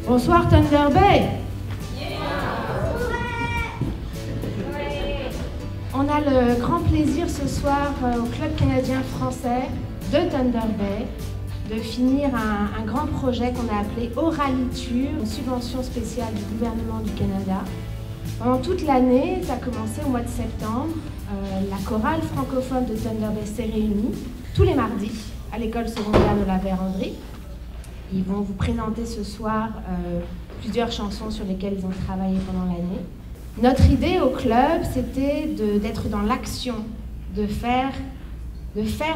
Bonsoir Thunder Bay. On a le grand plaisir ce soir au Club canadien français de Thunder Bay de finir un grand projet qu'on a appelé Oraliture, une subvention spéciale du gouvernement du Canada. Pendant toute l'année, ça a commencé au mois de septembre, la chorale francophone de Thunder Bay s'est réunie tous les mardis à l'école secondaire de la Vérandrie. Ils vont vous présenter ce soir plusieurs chansons sur lesquelles ils ont travaillé pendant l'année. Notre idée au club, c'était d'être dans l'action, de faire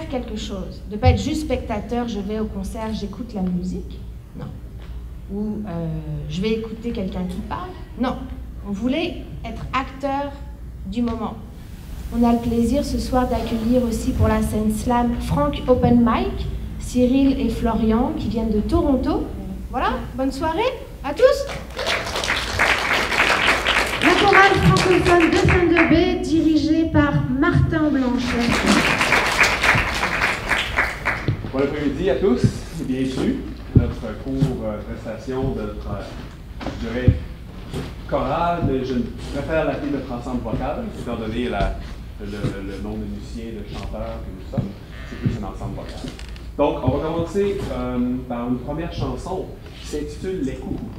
quelque chose, de ne pas être juste spectateur, je vais au concert, j'écoute la musique, non. Ou je vais écouter quelqu'un qui parle, non. On voulait être acteur du moment. On a le plaisir ce soir d'accueillir aussi pour la scène slam Franck Open Mic, Cyril et Florian qui viennent de Toronto. Voilà, bonne soirée à tous. La chorale francophone de Thunder Bay dirigée par Martin Blanchet. Bon après-midi à tous et bienvenue à notre cours prestation de notre, je dirais, chorale, mais je préfère l'appeler notre ensemble vocal, étant donné le nombre de musiciens, de chanteurs que nous sommes, c'est plus un ensemble vocal. Donc, on va commencer par une première chanson qui s'intitule Les Coucous.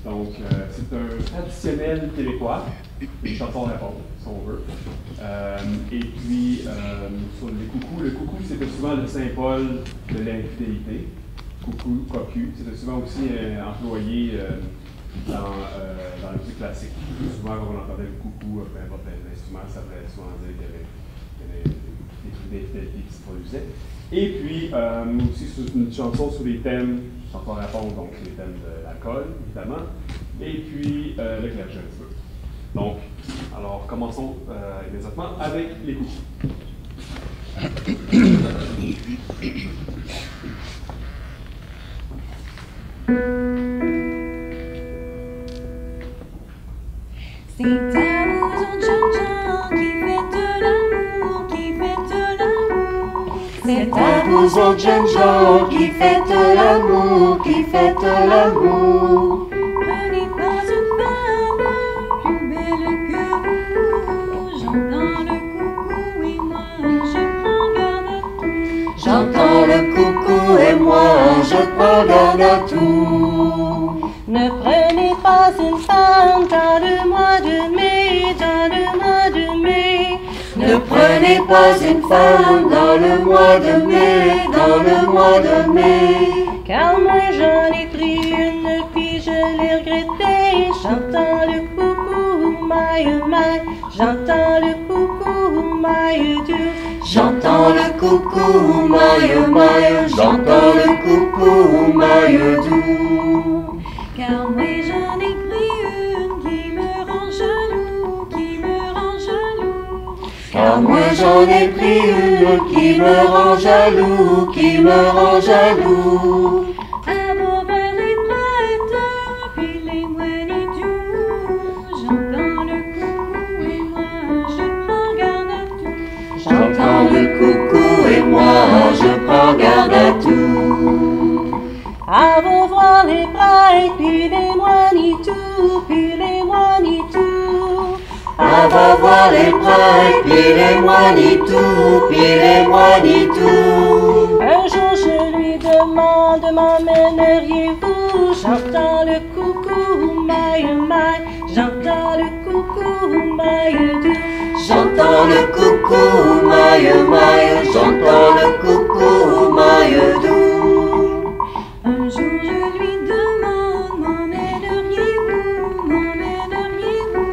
Donc, c'est un traditionnel québécois, une chanson-réponse, si on veut. Et puis, sur les coucous, le coucou, c'était souvent le symbole de l'infidélité. Coucou, cocu, c'était souvent aussi employé dans la musique classique. Souvent, quand on entendait le coucou, peu importe l'instrument, ça voulait souvent dire qu'il y avait des trucs d'infidélité qui se produisaient. Et puis, aussi une chanson sur les thèmes, chanson répondre, donc les thèmes de l'alcool, évidemment, et puis le clergé un petit peu. Donc, alors, commençons immédiatement avec les coucous. C'est un John qui fait de l'amour, qui fait de l'amour. C'est un bouson John qui fait de l'amour, qui fait de l'amour. Prenez pas une femme plus belle que vous. J'entends le coucou et moi je prends garde à tout. J'entends le coucou et moi je prends garde à tout. Ne prenez pas une femme dans le mois de mai, dans le mois de mai. Ne prenez pas une femme dans le mois de mai, dans le mois de mai. Car moi j'en ai pris une puis je l'ai regrettée. J'entends le coucou, my, my. J'entends le coucou, my, do. J'entends le coucou, my, my. J'entends le coucou, my, do. Car moi j'en ai pris une qui me rend jaloux, qui me rend jaloux. Car moi j'en ai pris une qui me rend jaloux, qui me rend jaloux. Avant vers les prêtres, puis les moines doux. J'entends le coucou et moi je prends garde à tout. J'entends le coucou et moi je prends garde à tout. Avant voir les prêtres, puis les moines puis les moines tout. Avant voir les prêtres, puis les moines puis les moines tout. Un jour je lui demande, m'emmèneriez-vous? J'entends le coucou, my, my. J'entends le coucou, my, do. J'entends le coucou, my, my. J'entends le coucou, my, do. Un jour je lui demande, m'emmèneriez-vous, m'emmèneriez-vous?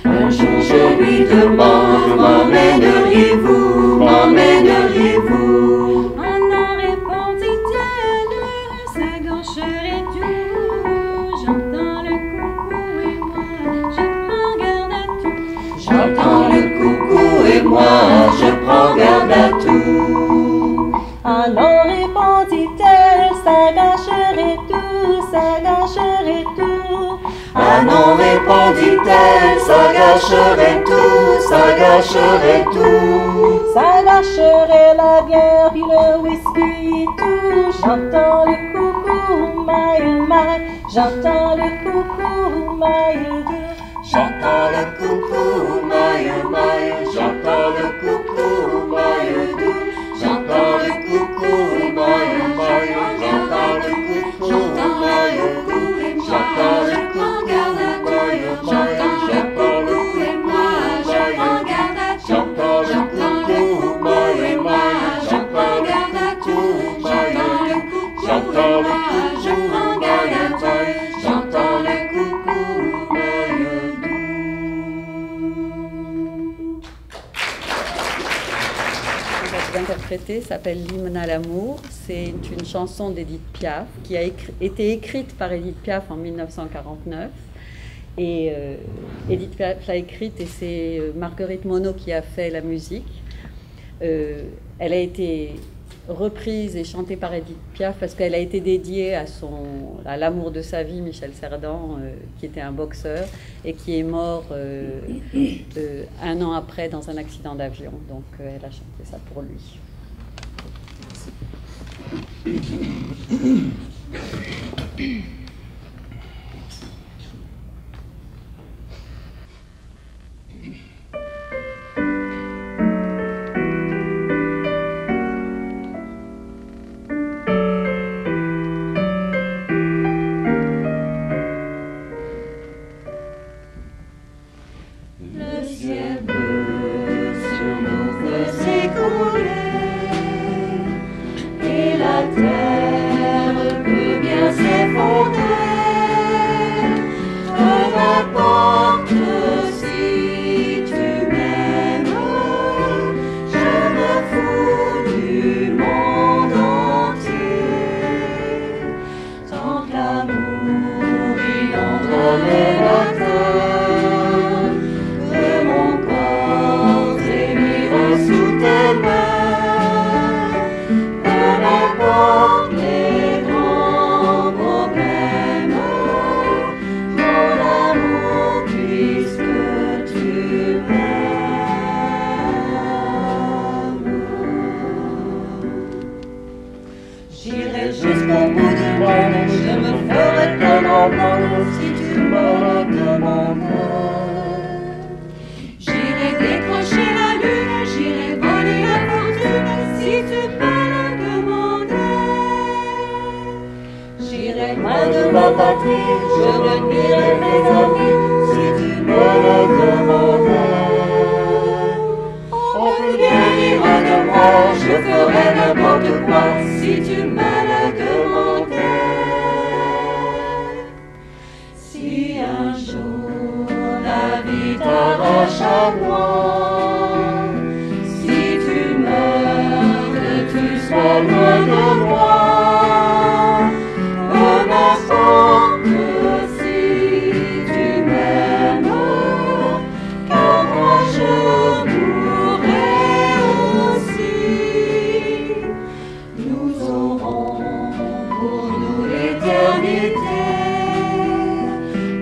Un jour je lui demande, m'emmèneriez-vous, m'emmèneriez-vous? En en répondit-elle, sa gaucherait doux. J'entends le coucou et moi je prends garde à tout. J'entends le coucou et moi je prends garde à tout. En en répondit-elle, ça gâcherait tout, ça gâcherait tout. Ah non, répondit-elle, ça gâcherait tout, ça gâcherait tout. Ça gâcherait la bière, puis le whisky et tout. J'entends le coucou, my, my. J'entends le coucou, maïeux. J'entends le coucou, maïeux, maïeux. J'entends le coucou, maïeux doux. J'entends le coucou, maïeux, maïeux. J'entends le coucou, maïeux doux. J'entends le coucou, maïeux, maïeux. J'entends le coucou et moi, je prends garde à tout. J'entends le coucou, maïeux et moi, je prends garde à tout. J'entends le coucou, j'entends le coucou, je prends garde à tout. J'entends le coucou, maïeux doux. Interprétée s'appelle l'hymne à l'amour. C'est une chanson d'Édith Piaf qui a été écrite par Édith Piaf en 1949. Et Édith Piaf l'a écrite et c'est Marguerite Monod qui a fait la musique. Elle a été reprise et chantée par Édith Piaf parce qu'elle a été dédiée à l'amour de sa vie, Michel Cerdan, qui était un boxeur et qui est mort 1 an après dans un accident d'avion. Donc elle a chanté ça pour lui. Le ciel bleu sur nous peut s'écrouler et la terre peut bien s'effondrer. Peu m'importe si tu m'aimes, je me fous du monde entier. Tant que l'amour inondera mes matins, que mon corps trémira sous tes mains. Peu m'importe les grands problèmes, mon amour, puisque tu m'aimes. J'irai jusqu'au bout du monde, je me ferai plein d'amour si tu me demandes. J'irai décrocher la lune, j'irai voler la fortune si tu me le demandais. J'irai loin de ma patrie, je renierai mes amis si tu me le demandais. On peut bien rire de moi, je ferai n'importe quoi si tu me le demandais. Si un jour la vie t'arrache à moi, si tu meurs, que tu sois loin de moi, peu m'importe si tu m'aimes, car moi je mourrai aussi. Nous aurons pour nous l'éternité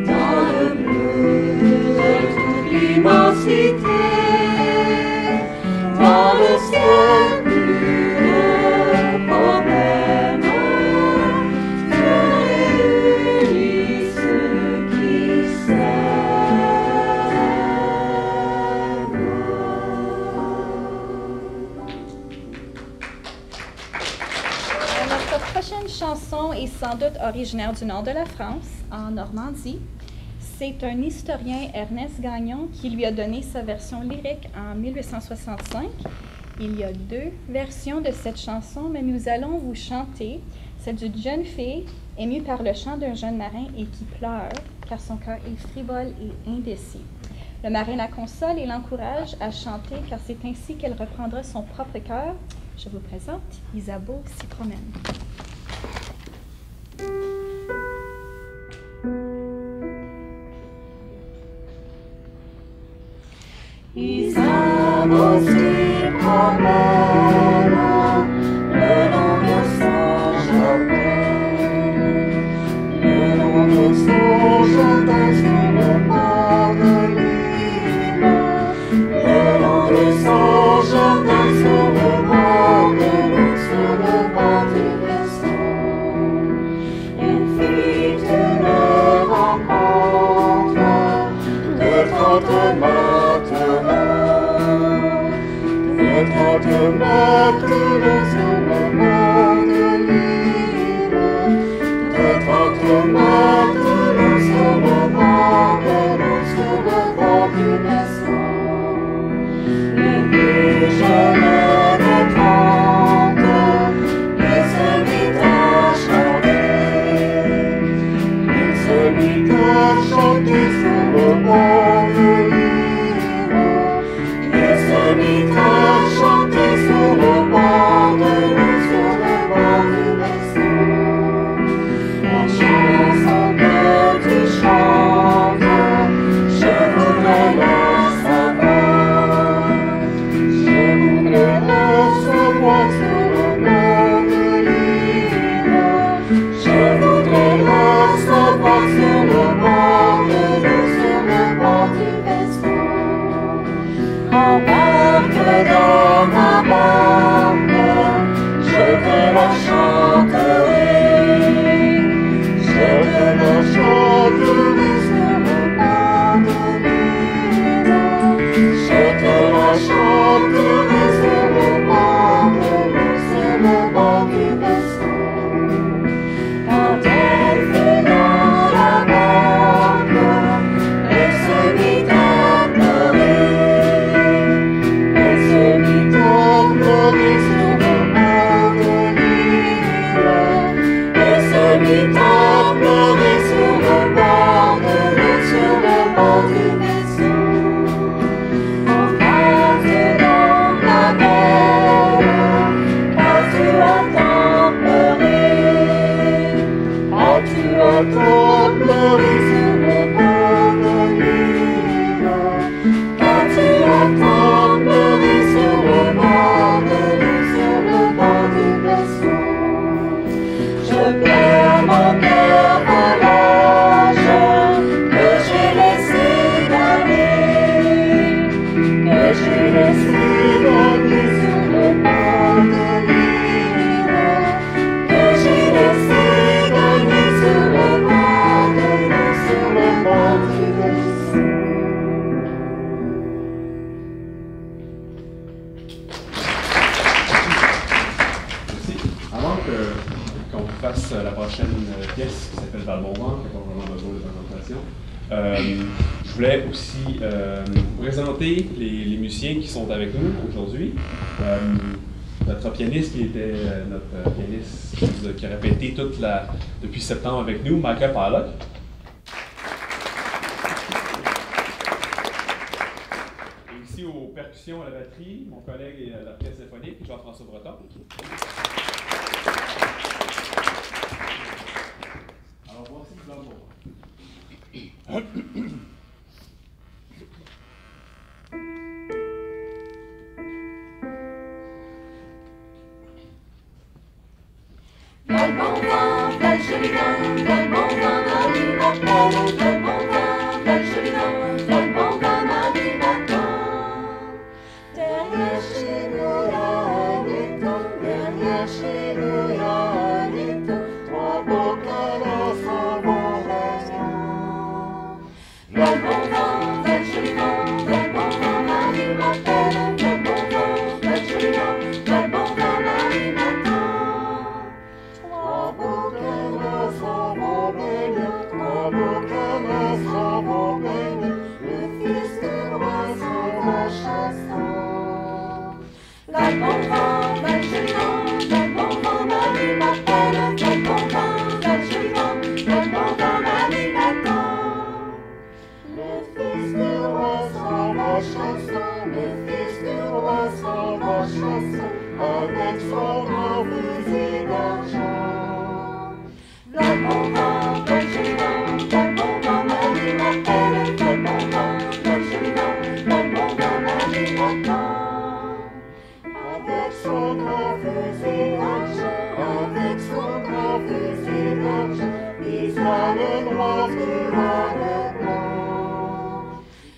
dans le bleu de toute l'immensité, dans le ciel plus de problèmes que réunissent ceux qui s'aiment. Notre prochaine chanson est sans doute originaire du nord de la France, en Normandie. C'est un historien, Ernest Gagnon, qui lui a donné sa version lyrique en 1865. Il y a 2 versions de cette chanson, mais nous allons vous chanter celle d'une jeune fille émue par le chant d'un jeune marin et qui pleure car son cœur est frivole et indécis. Le marin la console et l'encourage à chanter car c'est ainsi qu'elle reprendra son propre cœur. Je vous présente Isabeau s'y promène. Isabeau s'y promène le long de son jardin, le long de son jardin sur le bord de l'île, le long de son jardin sur le bord de l'eau, sur le bord du versant. Une fille Toulon sur le bord de l'île. De 30 mètres, Toulon sur le bord de l'eau, sur le bord du vaisseau. Les déjeuners de 30, il se mit à chanter. Il se mit à chanter sur le bord de l'île. Il se mit à chanter sur le bord de l'eau, sur le bord du vaisseau. La chanson que tu chantes, je voudrais la savoir. Je voudrais la savoir sur le bord de l'île. Je voudrais la savoir sur le bord de l'eau, sur le bord du vaisseau. Embarque dans ma barque, je te la chanterai. Je te la chanterai sur le bord de l'île. Je te la chanterai sur le bord de l'eau, sur le bord du vaisseau. Quand elle fut dans la barque, elle se mit à pleurer. Elle se mit à pleurer sur le bord de l'île. Elle se mit à pleurer sur le bord de l'eau, sur le bord du vaisseau. En face dans la mer, as-tu attends pleurer? As-tu attends pleurer sur le bord de l'île? As-tu attends pleurer sur le bord de l'eau, sur le bord du vaisseau? Je perds mon cœur volage que j'ai laissé gagner, que j'ai laissé gagner sur le bord de l'île, que j'ai laissé gagner sur le bord de l'eau, sur le bord du vaisseau. Merci. Avant qu'on fasse la prochaine pièce qui s'appelle Valbonvent, qui n'a pas vraiment besoin de présentation, je voulais aussi vous présenter les musiciens qui sont avec nous aujourd'hui. Notre pianiste qui était notre pianiste qui a répété depuis septembre avec nous, Michael Pollock. Et ici aux percussions à la batterie, mon collègue et à l'orchestre symphonique, Jean-François Breton. Alors voici Valbonvent. Valbonvent, val joli vent, Valbonvent, Marie m'appelle. Valbonvent, val joli vent, Valbonvent, Marie m'attend. Derrière chez nous y a un étang, derrière chez nous y a un étang. Trois beaux canards s'en vont régnant. Valbonvent, val joli vent, Valbonvent, Marie m'appelle. Valbonvent, val joli vent, Valbonvent, Marie m'attend. Trois beaux canards s'en vont baigner, trois beaux canards s'en vont baigner. Le fils du roi s'en va chassant. Valbonvent, val joli vent, Valbonvent, Marie m'appelle. Valbonvent, val joli vent, Valbonvent, Marie m'attend. Le fils du roi s'en va chassant, le fils du roi s'en va chassant, avec son grand fusil d'argent. Valbonvent, val joli vent, Valbonvent, Marie m'appelle. Valbonvent, val joli vent, Valbonvent, Marie m'attend. Avec son grand fusil d'argent, avec son grand fusil d'argent, il a le noir, tu as le blanc.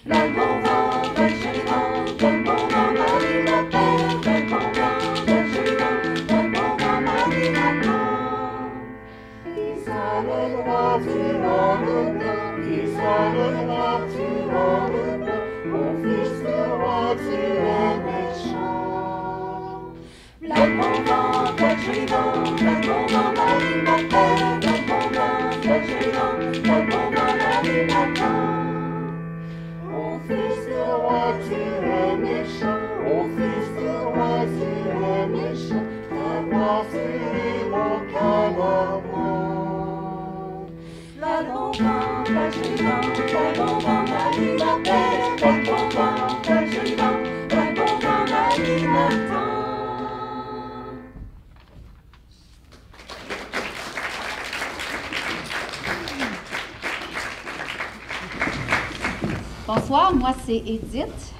Valbonvent, val joli vent, Valbonvent, Marie m'appelle. Valbonvent, val joli vent, Valbonvent, Marie m'attend. Il a le noir, tu as le blanc. Il a le noir, tu as le blanc. Mon fils du roi, tu es méchant. vent, quel joli vent, quel bon vent Marie m'appelle, quel bon vent, quel joli vent, quel bon vent Marie m'attend. Ô fils de roi, tu es méchant, ô fils de roi, tu es méchant, ta gloire sur mon cadavre. Quel bon vent, quel joli vent, quel bon vent Marie m'appelle, quel bon vent, quel joli vent, quel bon vent Marie m'attend. Bonsoir, moi c'est Edith.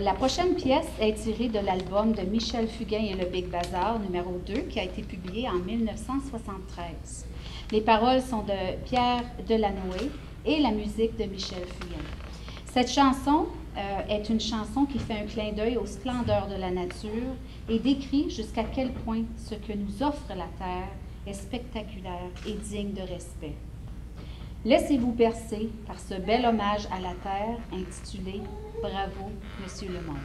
La prochaine pièce est tirée de l'album de Michel Fugain et le Big Bazar, numéro 2, qui a été publié en 1973. Les paroles sont de Pierre Delanoë et la musique de Michel Fugain. Cette chanson est une chanson qui fait un clin d'œil aux splendeurs de la nature et décrit jusqu'à quel point ce que nous offre la Terre est spectaculaire et digne de respect. Laissez-vous bercer par ce bel hommage à la Terre intitulé « Bravo, Monsieur le Monde ».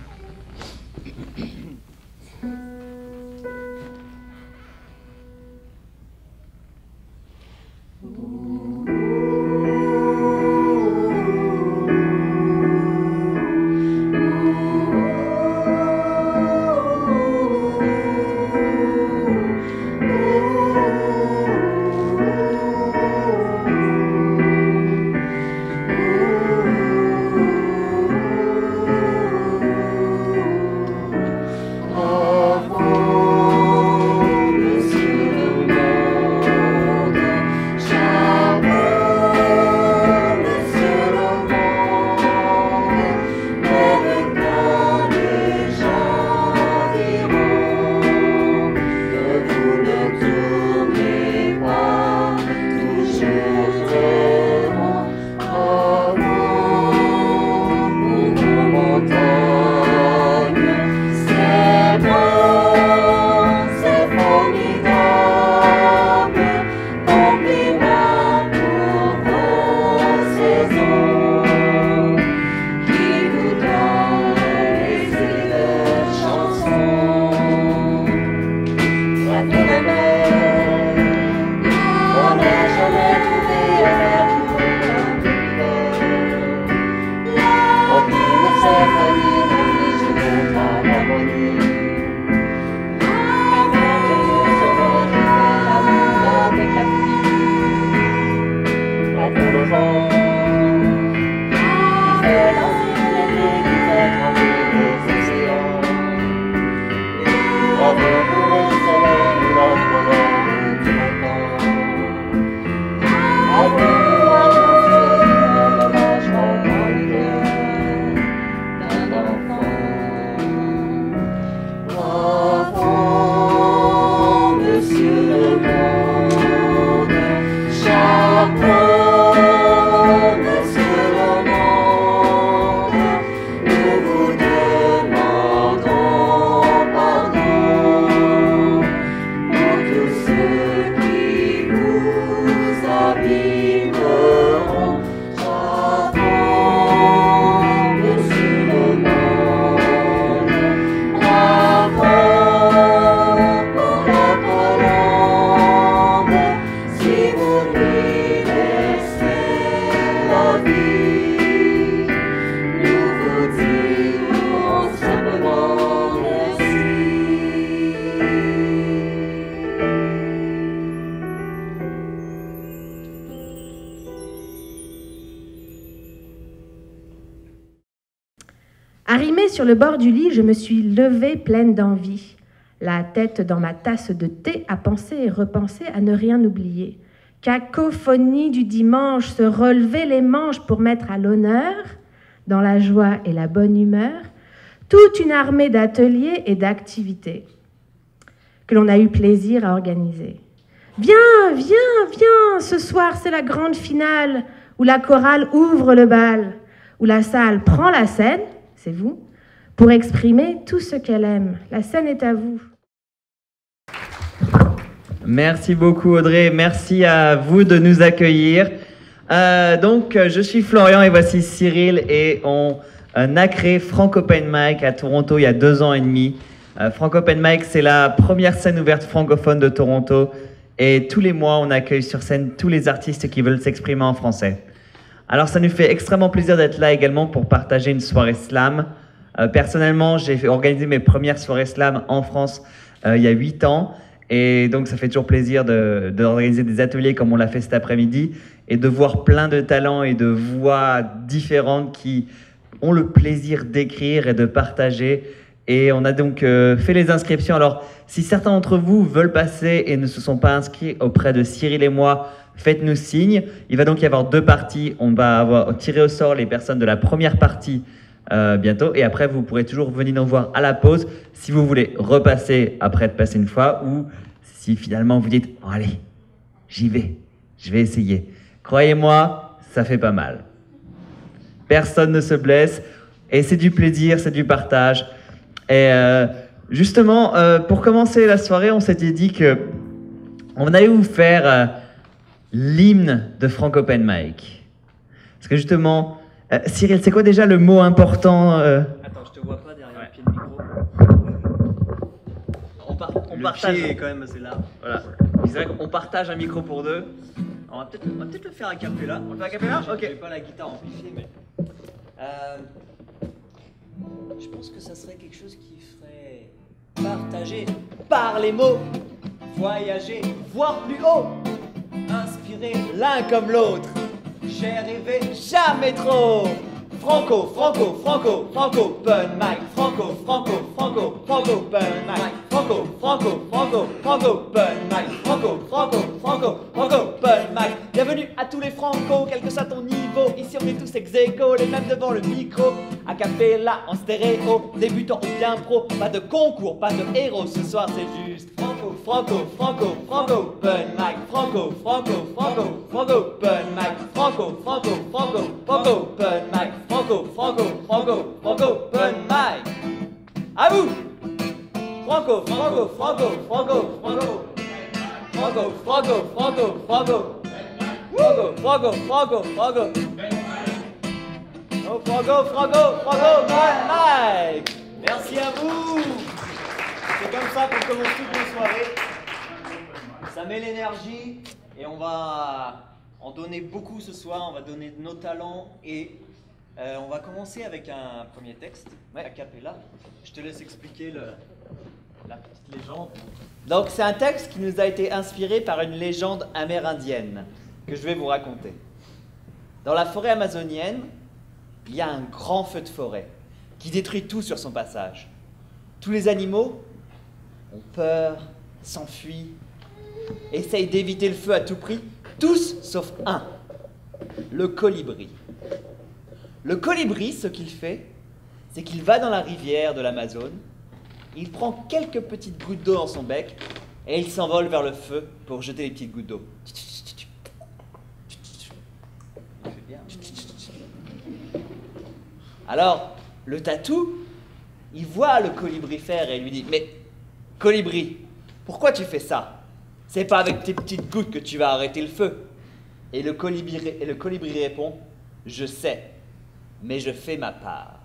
Arrimée sur le bord du lit, je me suis levée pleine d'envie, la tête dans ma tasse de thé, à penser et repenser, à ne rien oublier. Cacophonie du dimanche, se relever les manches pour mettre à l'honneur, dans la joie et la bonne humeur, toute une armée d'ateliers et d'activités que l'on a eu plaisir à organiser. Viens, viens, viens, ce soir c'est la grande finale, où la chorale ouvre le bal, où la salle prend la scène, c'est vous, pour exprimer tout ce qu'elle aime. La scène est à vous. Merci beaucoup Audrey, merci à vous de nous accueillir. Je suis Florian et voici Cyril et on a créé Frank Open Mic à Toronto il y a 2 ans et demi Franco Open Mic, c'est la première scène ouverte francophone de Toronto. Et tous les mois, on accueille sur scène tous les artistes qui veulent s'exprimer en français. Alors, ça nous fait extrêmement plaisir d'être là également pour partager une soirée slam. Personnellement, j'ai organisé mes premières soirées slam en France il y a 8 ans. Et donc, ça fait toujours plaisir d'organiser des ateliers comme on l'a fait cet après-midi et de voir plein de talents et de voix différentes qui ont le plaisir d'écrire et de partager. Et on a donc fait les inscriptions. Alors, si certains d'entre vous veulent passer et ne se sont pas inscrits auprès de Cyril et moi, faites-nous signe. Il va donc y avoir 2 parties. On va tirer au sort les personnes de la première partie bientôt. Et après, vous pourrez toujours venir nous voir à la pause si vous voulez repasser après être passé une fois ou si finalement vous dites oh, « Allez, j'y vais, je vais essayer ». Croyez-moi, ça fait pas mal. Personne ne se blesse et c'est du plaisir, c'est du partage. Et justement, pour commencer la soirée, on s'était dit que on allait vous faire l'hymne de Franco Open Mic. Parce que justement, Cyril, c'est quoi déjà le mot important Attends, je te vois pas derrière le pied de micro. On Le partage. pied est quand même assez large. Voilà. C'est vrai qu'on partage un micro pour 2. On va peut-être le faire à cappella. On le fait à cappella ? Ok. J'ai pas la guitare amplifiée, mais. Je pense que ça serait quelque chose qui ferait partager par les mots, voyager, voir plus haut, inspirer l'un comme l'autre. J'ai rêvé jamais trop. Franco, Franco, Franco, Franco, Open Mic. Franco, Franco, Franco, Franco, Open Mic. Franco, Franco, Franco, Franco, Open Mic. Franco, Franco, Franco, Franco, Open Mic. Bienvenue à tous les Franco, quel que soit ton niveau. Ici on est tous ex aequo, les mêmes devant le micro. A cappella, en stéréo, débutant ou bien pro. Pas de concours, pas de héros, ce soir c'est juste Franco, Franco, Franco, Franco, Open Mic. Franco, Franco, Franco, Franco, Open Mic. Franco, Franco, Franco, Franco, Open Mic. Franco, Franco, Franco, Franco, Open Mic. À vous! Franco, Franco, Franco, Franco, Franco. Franco, Franco, Franco, Franco. Franco, Franco, Franco, Franco. Oh, Franco, Franco, Franco, Mike. Merci à vous. C'est comme ça qu'on commence toutes nos soirées. Ça met l'énergie et on va en donner beaucoup ce soir. On va donner de nos talents et on va commencer avec un premier texte, a cappella. Je te laisse expliquer la petite légende. Donc c'est un texte qui nous a été inspiré par une légende amérindienne que je vais vous raconter. Dans la forêt amazonienne, il y a un grand feu de forêt qui détruit tout sur son passage. Tous les animaux ont peur, s'enfuient, essayent d'éviter le feu à tout prix, tous sauf un, le colibri. Le colibri, ce qu'il fait, c'est qu'il va dans la rivière de l'Amazone, il prend quelques petites gouttes d'eau dans son bec et il s'envole vers le feu pour jeter les petites gouttes d'eau. Alors, le tatou, il voit le colibri faire et il lui dit « Mais, colibri, pourquoi tu fais ça? C'est pas avec tes petites gouttes que tu vas arrêter le feu. » Et le colibri répond « Je sais, mais je fais ma part. »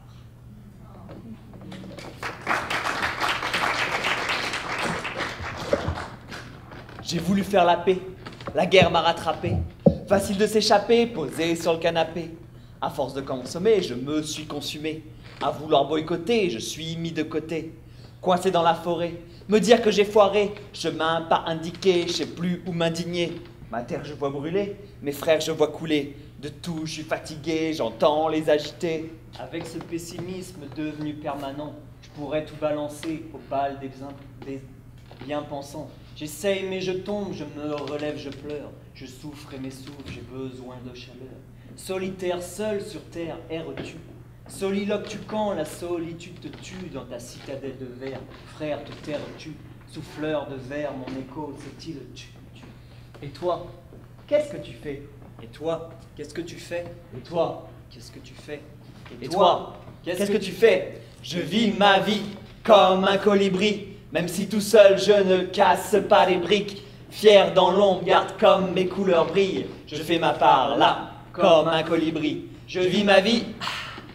J'ai voulu faire la paix, la guerre m'a rattrapé. Facile de s'échapper, posé sur le canapé. À force de consommer, je me suis consumé. À vouloir boycotter, je suis mis de côté. Coincé dans la forêt, me dire que j'ai foiré. Chemin pas indiqué, je sais plus où m'indigner. Ma terre je vois brûler, mes frères je vois couler. De tout, je suis fatigué, j'entends les agiter. Avec ce pessimisme devenu permanent, je pourrais tout balancer au bal des bien-pensants. J'essaye mais je tombe, je me relève, je pleure. Je souffre et m'essouffle, j'ai besoin de chaleur. Solitaire, seul sur terre, erres-tu. Soliloque tu quand la solitude te tue dans ta citadelle de verre. Frère, te taires-tu. Souffleur de verre, mon écho, c'est-il tu. Et toi, qu'est-ce que tu fais? Et toi, qu'est-ce que tu fais? Et toi, qu'est-ce que tu fais? Et toi, qu'est-ce que tu fais? Je vis ma vie comme un colibri. Même si tout seul je ne casse pas les briques, fier dans l'ombre, garde comme mes couleurs brillent. Je fais ma part là, comme un colibri. Je vis ma vie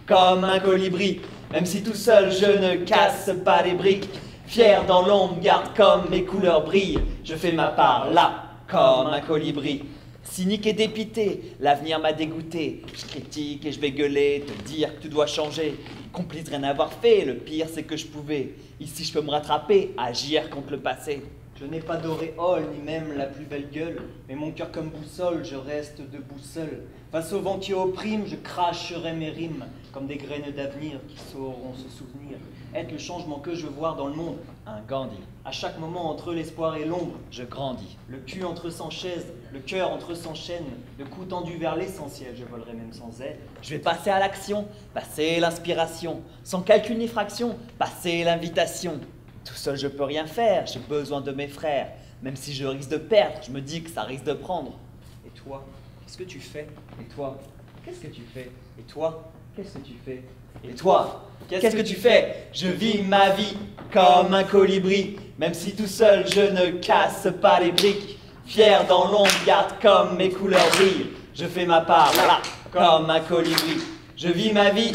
comme un colibri. Même si tout seul je ne casse pas les briques, Fier dans l'ombre, garde comme mes couleurs brillent. Je fais ma part là, comme un colibri. Cynique et dépité, l'avenir m'a dégoûté. Je critique et je vais gueuler, te dire que tout doit changer. Complice de rien avoir fait, le pire c'est que je pouvais. Ici je peux me rattraper, agir contre le passé. Je n'ai pas d'auréole, ni même la plus belle gueule, mais mon cœur comme boussole, je reste debout seul. Face au vent qui opprime, je cracherai mes rimes, comme des graines d'avenir qui sauront se souvenir. Être le changement que je veux voir dans le monde, Un Gandhi, à chaque moment entre l'espoir et l'ombre. je grandis. Le cul entre 100 chaises, le cœur entre 100 chaînes, le cou tendu vers l'essentiel, je volerai même sans aide. Je vais passer à l'action, passer l'inspiration. Sans calcul ni fraction, passer l'invitation. Tout seul je peux rien faire, j'ai besoin de mes frères. Même si je risque de perdre, je me dis que ça risque de prendre. Et toi, qu'est-ce que tu fais? Et toi, qu'est-ce que tu fais? Et toi, qu'est-ce que tu fais? Et toi, qu'est-ce que tu fais? Je vis ma vie comme un colibri. Même si tout seul je ne casse pas les briques. Fier dans l'ombre, garde comme mes couleurs brillent. Je fais ma part, là, comme un colibri. Je vis ma vie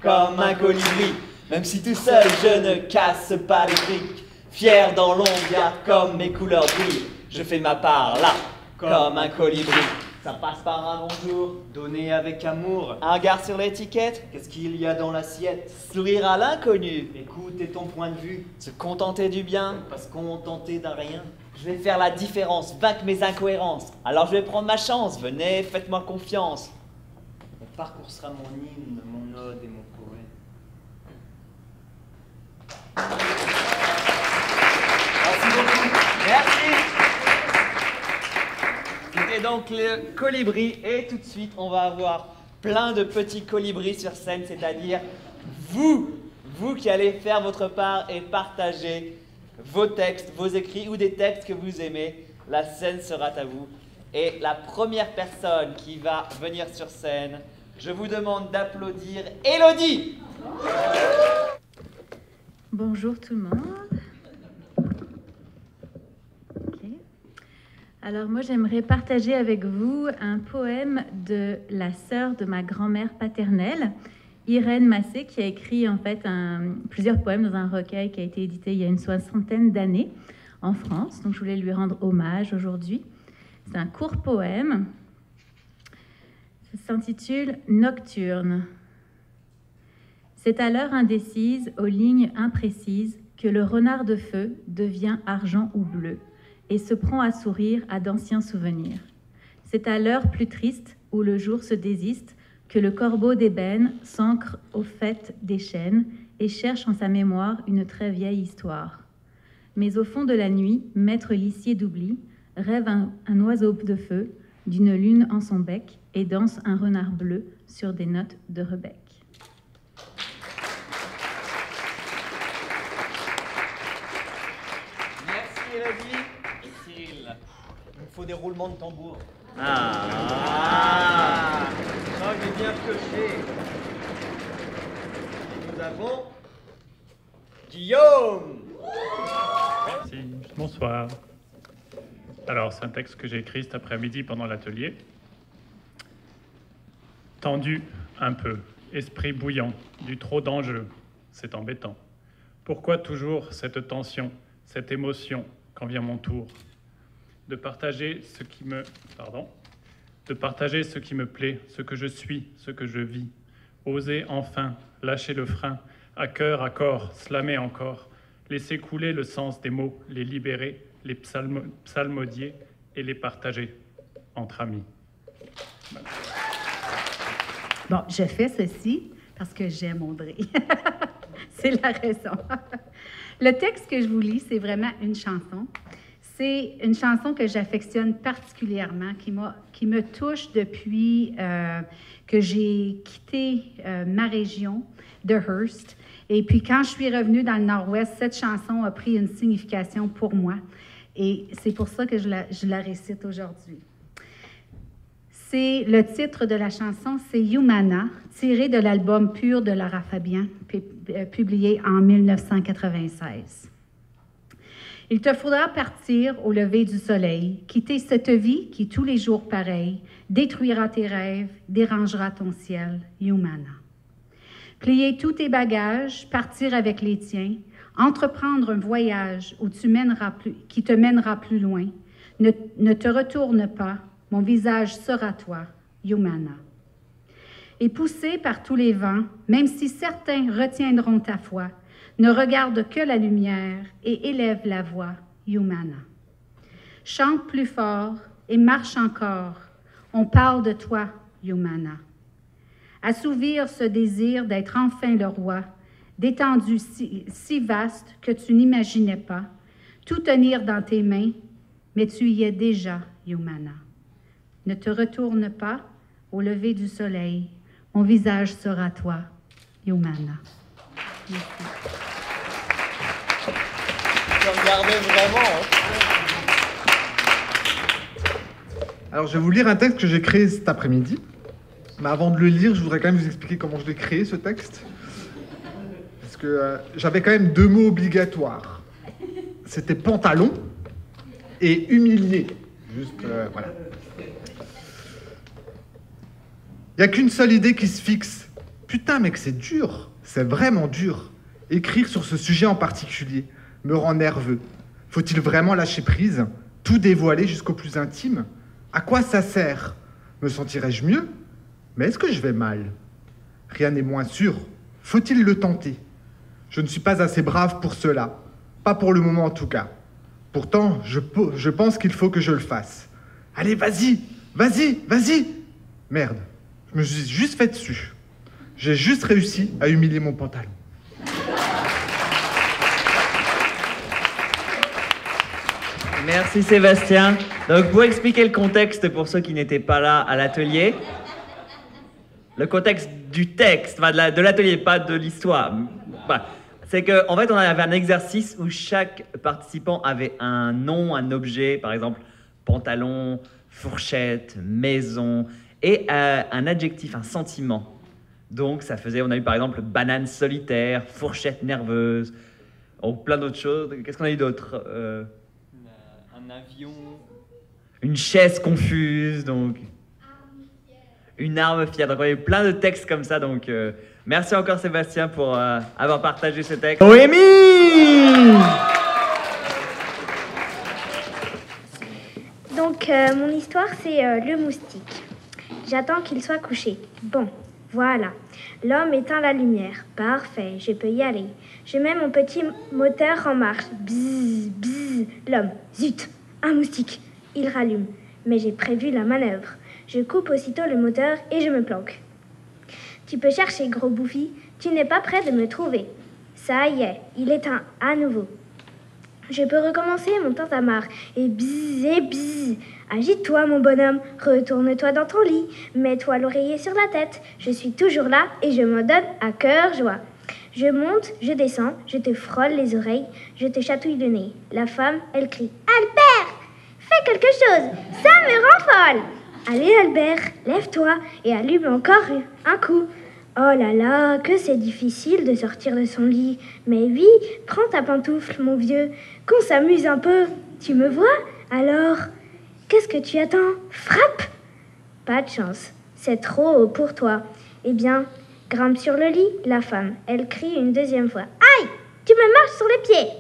comme un colibri. Même si tout seul je ne casse pas les briques. Fier dans l'ombre, garde comme mes couleurs brillent. Je fais ma part, là, comme un colibri. Ça passe par un bonjour, Donner avec amour. un regard sur l'étiquette, Qu'est-ce qu'il y a dans l'assiette? sourire à l'inconnu, Écoutez ton point de vue, se contenter du bien. parce qu'on tentait d'un rien. Je vais faire la différence, vaincre mes incohérences. Alors je vais prendre ma chance, venez, faites-moi confiance. Mon parcours sera mon hymne, mon ode et mon poème. Merci beaucoup. Merci. C'était donc le colibri et tout de suite on va avoir plein de petits colibris sur scène, c'est-à-dire vous qui allez faire votre part et partager vos textes, vos écrits ou des textes que vous aimez. La scène sera à vous. Et la première personne qui va venir sur scène, je vous demande d'applaudir Élodie. Bonjour tout le monde. Ok. Alors moi j'aimerais partager avec vous un poème de la sœur de ma grand-mère paternelle, Irène Massé, qui a écrit en fait plusieurs poèmes dans un recueil qui a été édité il y a une 60aine d'années en France. Donc je voulais lui rendre hommage aujourd'hui. C'est un court poème. Ça s'intitule Nocturne. C'est à l'heure indécise, aux lignes imprécises, que le renard de feu devient argent ou bleu et se prend à sourire à d'anciens souvenirs. C'est à l'heure plus triste, où le jour se désiste, que le corbeau d'ébène s'ancre au faîte des chênes et cherche en sa mémoire une très vieille histoire. Mais au fond de la nuit, maître licier d'oubli, rêve un oiseau de feu, d'une lune en son bec, et danse un renard bleu sur des notes de rebec. Merci Élodie. Et Cyril. Il me faut des roulements de tambour. Ah. Oh, il est bien pioché. Et nous avons Guillaume. Merci, bonsoir. Alors, c'est un texte que j'ai écrit cet après-midi pendant l'atelier. Tendu un peu, esprit bouillant, du trop d'enjeux, c'est embêtant. Pourquoi toujours cette tension, cette émotion quand vient mon tour de partager ce qui me... de partager ce qui me plaît, ce que je suis, ce que je vis. Oser enfin lâcher le frein, à cœur, à corps, slammer encore, laisser couler le sens des mots, les libérer, les psalmodier et les partager entre amis. Voilà. Bon, je fais ceci parce que j'aime Audrey. C'est la raison. Le texte que je vous lis, c'est vraiment une chanson. C'est une chanson que j'affectionne particulièrement, qui me touche depuis que j'ai quitté ma région de Hearst. Et puis, quand je suis revenue dans le Nord-Ouest, cette chanson a pris une signification pour moi. Et c'est pour ça que je la récite aujourd'hui. C'est le titre de la chanson, c'est Humana, tiré de l'album Pur de Lara Fabian, publié en 1996. Il te faudra partir au lever du soleil, quitter cette vie qui, tous les jours pareil, détruira tes rêves, dérangera ton ciel, Humana. Plier tous tes bagages, partir avec les tiens, Entreprendre un voyage où qui te mènera plus loin. Ne te retourne pas, mon visage sera toi, Yumana. Et poussé par tous les vents, même si certains retiendront ta foi, ne regarde que la lumière et élève la voix, Yumana. Chante plus fort et marche encore, on parle de toi, Yumana. Assouvir ce désir d'être enfin le roi, d'étendue si vaste que tu n'imaginais pas, tout tenir dans tes mains, mais tu y es déjà, Yumana. Ne te retourne pas au lever du soleil, mon visage sera toi, Yumana. Merci. Je regardais vraiment. Hein. Alors, je vais vous lire un texte que j'ai créé cet après-midi. Mais avant de le lire, je voudrais quand même vous expliquer comment je l'ai créé, ce texte. Parce que j'avais quand même 2 mots obligatoires. C'était pantalon et humilié. Juste, voilà. Il n'y a qu'une seule idée qui se fixe. Putain, mec, c'est dur. C'est vraiment dur. Écrire sur ce sujet en particulier me rend nerveux. Faut-il vraiment lâcher prise? Tout dévoiler jusqu'au plus intime? À quoi ça sert? Me sentirais-je mieux? Mais est-ce que je vais mal? Rien n'est moins sûr. Faut-il le tenter? Je ne suis pas assez brave pour cela. Pas pour le moment en tout cas. Pourtant, je pense qu'il faut que je le fasse. Allez, vas-y, vas-y, vas-y. Merde, je me suis juste fait dessus. J'ai juste réussi à humilier mon pantalon. Merci Sébastien. Donc pour expliquer le contexte pour ceux qui n'étaient pas là à l'atelier, le contexte du texte, enfin de l'atelier, pas de l'histoire, bah, c'est qu'en fait on avait un exercice où chaque participant avait un nom, un objet, par exemple pantalon, fourchette, maison, et un adjectif, un sentiment. Donc ça faisait, on a eu par exemple banane solitaire, fourchette nerveuse, plein d'autres choses. Qu'est-ce qu'on a eu d'autre? Un avion. Une chaise confuse, donc. Une arme fière. Donc on a eu plein de textes comme ça. Donc merci encore Sébastien pour avoir partagé ce texte. Noémie! Donc mon histoire c'est le moustique. J'attends qu'il soit couché. Bon, voilà. L'homme éteint la lumière. Parfait, je peux y aller. Je mets mon petit moteur en marche. Bzzz, bzzz. L'homme, zut, un moustique. Il rallume. Mais j'ai prévu la manœuvre. Je coupe aussitôt le moteur et je me planque. Tu peux chercher, gros bouffi. Tu n'es pas prêt de me trouver. Ça y est, il éteint à nouveau. Je peux recommencer mon tintamarre. Et bzzz. Agite-toi, mon bonhomme. Retourne-toi dans ton lit. Mets-toi l'oreiller sur la tête. Je suis toujours là et je m'en donne à cœur joie. Je monte, je descends, je te frôle les oreilles, je te chatouille le nez. La femme, elle crie « Albert, fais quelque chose, ça me rend folle !» Allez Albert, lève-toi et allume encore un coup. Oh là là, que c'est difficile de sortir de son lit. Mais oui, prends ta pantoufle, mon vieux, qu'on s'amuse un peu. Tu me vois? Alors, qu'est-ce que tu attends? Frappe! Pas de chance, c'est trop haut pour toi. Eh bien, grimpe sur le lit, la femme. Elle crie une deuxième fois. Aïe! Tu me marches sur les pieds!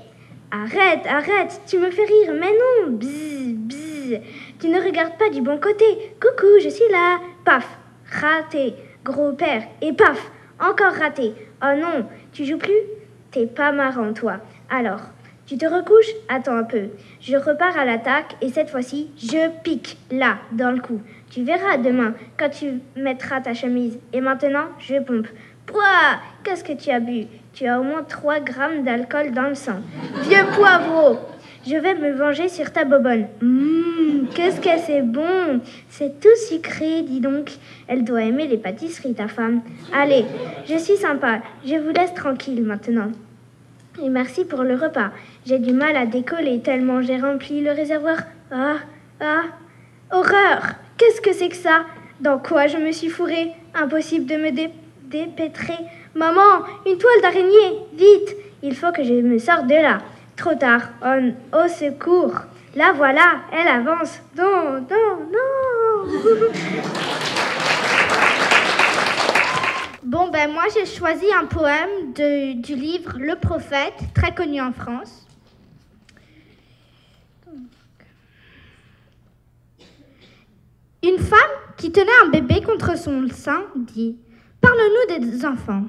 Arrête, arrête, tu me fais rire, mais non! Bzzz, bzzz. Tu ne regardes pas du bon côté. Coucou, je suis là. Paf! Raté. Gros père. Et paf! Encore raté. Oh non, tu joues plus? T'es pas marrant, toi. Alors, tu te recouches? Attends un peu. Je repars à l'attaque et cette fois-ci, je pique, là, dans le cou. Tu verras demain, quand tu mettras ta chemise. Et maintenant, je pompe. Pouah! Qu'est-ce que tu as bu? Tu as au moins 3 grammes d'alcool dans le sang. Vieux poivreau! Je vais me venger sur ta bobonne. Qu'est-ce que c'est bon! C'est tout sucré, dis donc. Elle doit aimer les pâtisseries, ta femme. Allez, je suis sympa. Je vous laisse tranquille maintenant. Et merci pour le repas. J'ai du mal à décoller tellement j'ai rempli le réservoir. Horreur! Qu'est-ce que c'est que ça? Dans quoi je me suis fourrée? Impossible de me dépêtrer. Maman, une toile d'araignée! Vite! Il faut que je me sorte de là. Trop tard. Au secours! La voilà, elle avance. Non! Bon, ben moi, j'ai choisi un poème du livre Le Prophète, très connu en France. Une femme qui tenait un bébé contre son sein dit « Parle-nous des enfants ».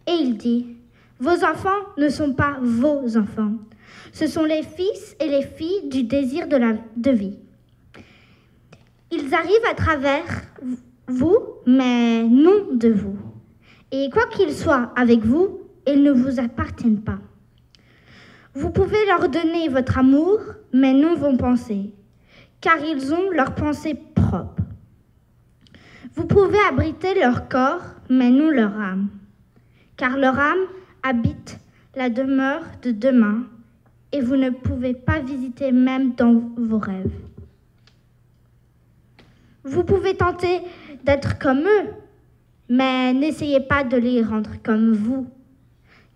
Et il dit « Vos enfants ne sont pas vos enfants. Ce sont les fils et les filles du désir de vie. Ils arrivent à travers vous, mais non de vous. Et quoi qu'ils soient avec vous, ils ne vous appartiennent pas. Vous pouvez leur donner votre amour, mais non vos pensées, car ils ont leurs pensées propres. Vous pouvez abriter leur corps, mais non leur âme, car leur âme habite la demeure de demain, et vous ne pouvez pas visiter même dans vos rêves. Vous pouvez tenter d'être comme eux, mais n'essayez pas de les rendre comme vous,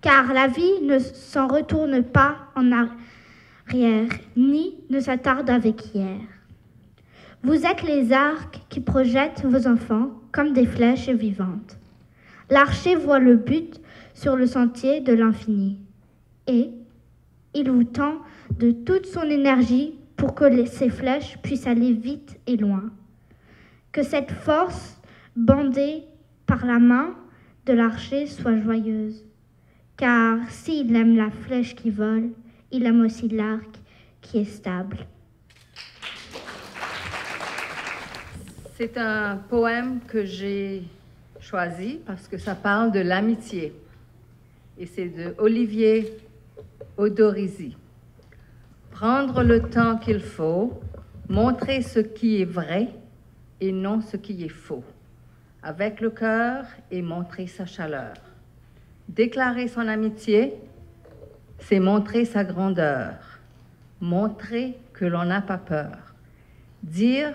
car la vie ne s'en retourne pas en arrière, ni ne s'attarde avec hier. Vous êtes les arcs qui projettent vos enfants comme des flèches vivantes. L'archer voit le but sur le sentier de l'infini, et il vous tend de toute son énergie pour que ces flèches puissent aller vite et loin. Que cette force bandée par la main de l'archer soit joyeuse. Car s'il aime la flèche qui vole, il aime aussi l'arc qui est stable. C'est un poème que j'ai choisi parce que ça parle de l'amitié. Et c'est de Olivier Odorizzi. Prendre le temps qu'il faut, montrer ce qui est vrai et non ce qui est faux, avec le cœur et montrer sa chaleur. Déclarer son amitié, c'est montrer sa grandeur, montrer que l'on n'a pas peur, dire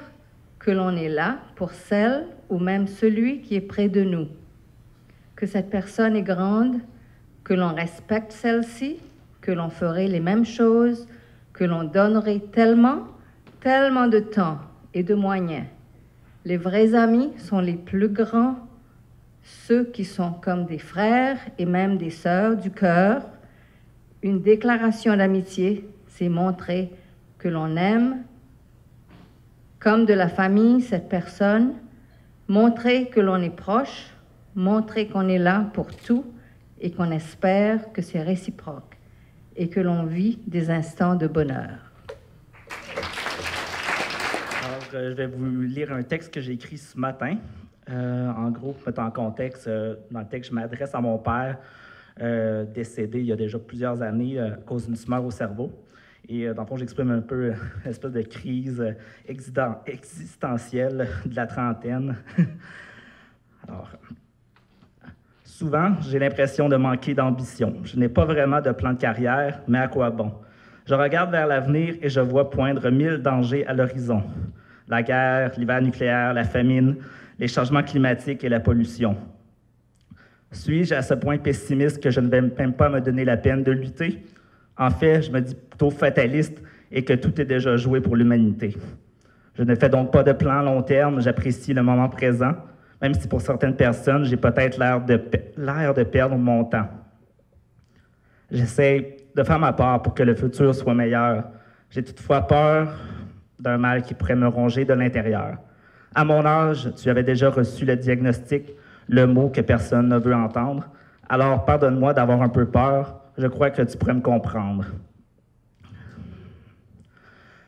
que l'on est là pour celle ou même celui qui est près de nous, que cette personne est grande, que l'on respecte celle-ci, que l'on ferait les mêmes choses, que l'on donnerait tellement de temps et de moyens. Les vrais amis sont les plus grands, ceux qui sont comme des frères et même des sœurs du cœur. Une déclaration d'amitié, c'est montrer que l'on aime comme de la famille cette personne, montrer que l'on est proche, montrer qu'on est là pour tout et qu'on espère que c'est réciproque et que l'on vit des instants de bonheur. Je vais vous lire un texte que j'ai écrit ce matin. En gros, pour mettre en contexte, dans le texte, je m'adresse à mon père, décédé il y a déjà plusieurs années à cause d'une tumeur au cerveau. Et dans le fond, j'exprime un peu l'espèce de crise existentielle de la trentaine. Alors, souvent, j'ai l'impression de manquer d'ambition. Je n'ai pas vraiment de plan de carrière, mais à quoi bon? Je regarde vers l'avenir et je vois poindre 1000 dangers à l'horizon. La guerre, l'hiver nucléaire, la famine, les changements climatiques et la pollution. Suis-je à ce point pessimiste que je ne vais même pas me donner la peine de lutter? En fait, je me dis plutôt fataliste et que tout est déjà joué pour l'humanité. Je ne fais donc pas de plan à long terme, j'apprécie le moment présent, même si pour certaines personnes, j'ai peut-être l'air de perdre mon temps. J'essaie de faire ma part pour que le futur soit meilleur. J'ai toutefois peur d'un mal qui pourrait me ronger de l'intérieur. À mon âge, tu avais déjà reçu le diagnostic, le mot que personne ne veut entendre. Alors, pardonne-moi d'avoir un peu peur. Je crois que tu pourrais me comprendre.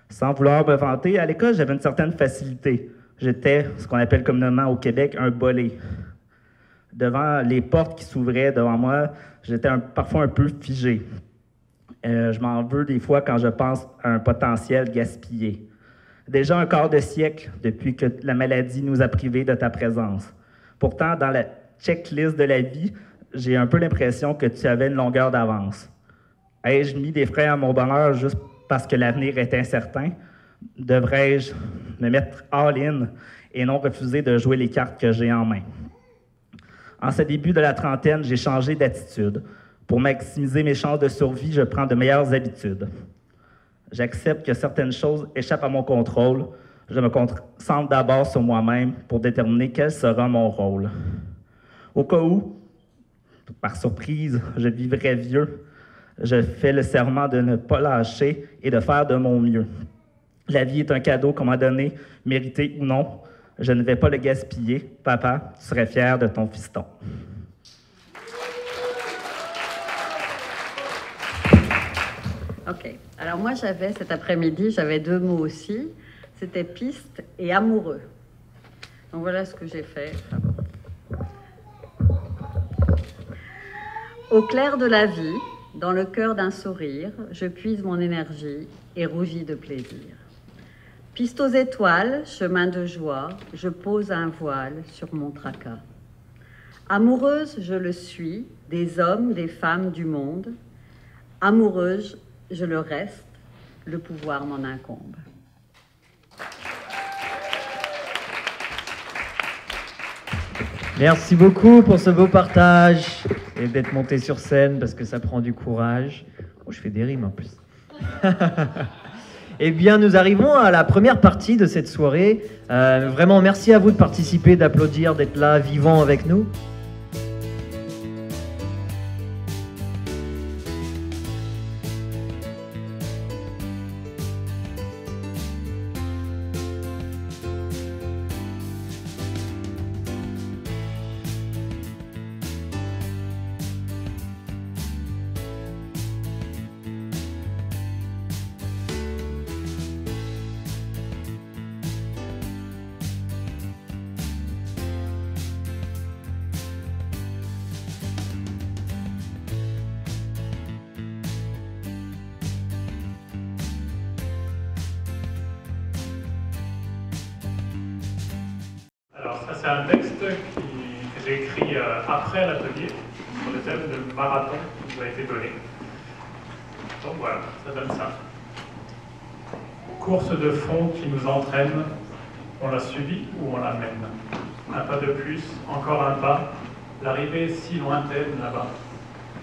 Sans vouloir me vanter, à l'école, j'avais une certaine facilité. J'étais ce qu'on appelle communément au Québec un bolé. Devant les portes qui s'ouvraient devant moi, j'étais parfois un peu figé. Je m'en veux des fois quand je pense à un potentiel gaspillé. Déjà un quart de siècle depuis que la maladie nous a privés de ta présence. Pourtant, dans la checklist de la vie, j'ai un peu l'impression que tu avais une longueur d'avance. Ai-je mis des freins à mon bonheur juste parce que l'avenir est incertain? Devrais-je me mettre all-in et non refuser de jouer les cartes que j'ai en main? En ce début de la trentaine, j'ai changé d'attitude. Pour maximiser mes chances de survie, je prends de meilleures habitudes. J'accepte que certaines choses échappent à mon contrôle. Je me concentre d'abord sur moi-même pour déterminer quel sera mon rôle. Au cas où, par surprise, je vivrai vieux. Je fais le serment de ne pas lâcher et de faire de mon mieux. La vie est un cadeau qu'on m'a donné, mérité ou non. Je ne vais pas le gaspiller. Papa, tu serais fier de ton fiston. OK. Alors moi, cet après-midi, j'avais 2 mots aussi. C'était piste et amoureux. Donc voilà ce que j'ai fait. Au clair de la vie, dans le cœur d'un sourire, je puise mon énergie et rougis de plaisir. Piste aux étoiles, chemin de joie, je pose un voile sur mon tracas. Amoureuse, je le suis, des hommes, des femmes du monde. Amoureuse, je le reste, le pouvoir m'en incombe. Merci beaucoup pour ce beau partage et d'être monté sur scène parce que ça prend du courage. Oh, je fais des rimes en plus. Eh bien, nous arrivons à la première partie de cette soirée. Vraiment, merci à vous de participer, d'applaudir, d'être là, vivant avec nous. Alors ça c'est un texte que j'ai écrit après l'atelier sur le thème de marathon qui nous a été donné. Donc voilà, ça donne ça. Course de fond qui nous entraîne, on la subit ou on la mène. Un pas de plus, encore un pas, l'arrivée est si lointaine là-bas.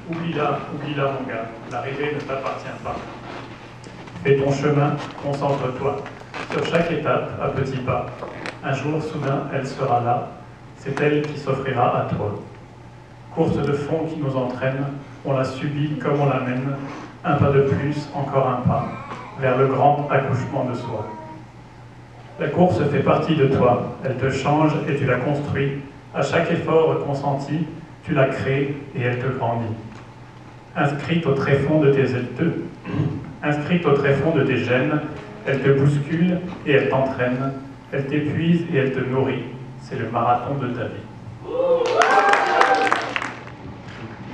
Oublie-la mon gars, l'arrivée ne t'appartient pas. Fais ton chemin, concentre-toi. Sur chaque étape, à petits pas. Un jour, soudain, elle sera là. C'est elle qui s'offrira à toi. Course de fond qui nous entraîne, on la subit comme on la mène. Un pas de plus, encore un pas, vers le grand accouchement de soi. La course fait partie de toi. Elle te change et tu la construis. À chaque effort consenti, tu la crées et elle te grandit. Inscrite au tréfonds de tes gènes, elle te bouscule et elle t'entraîne. Elle t'épuise et elle te nourrit. C'est le marathon de ta vie.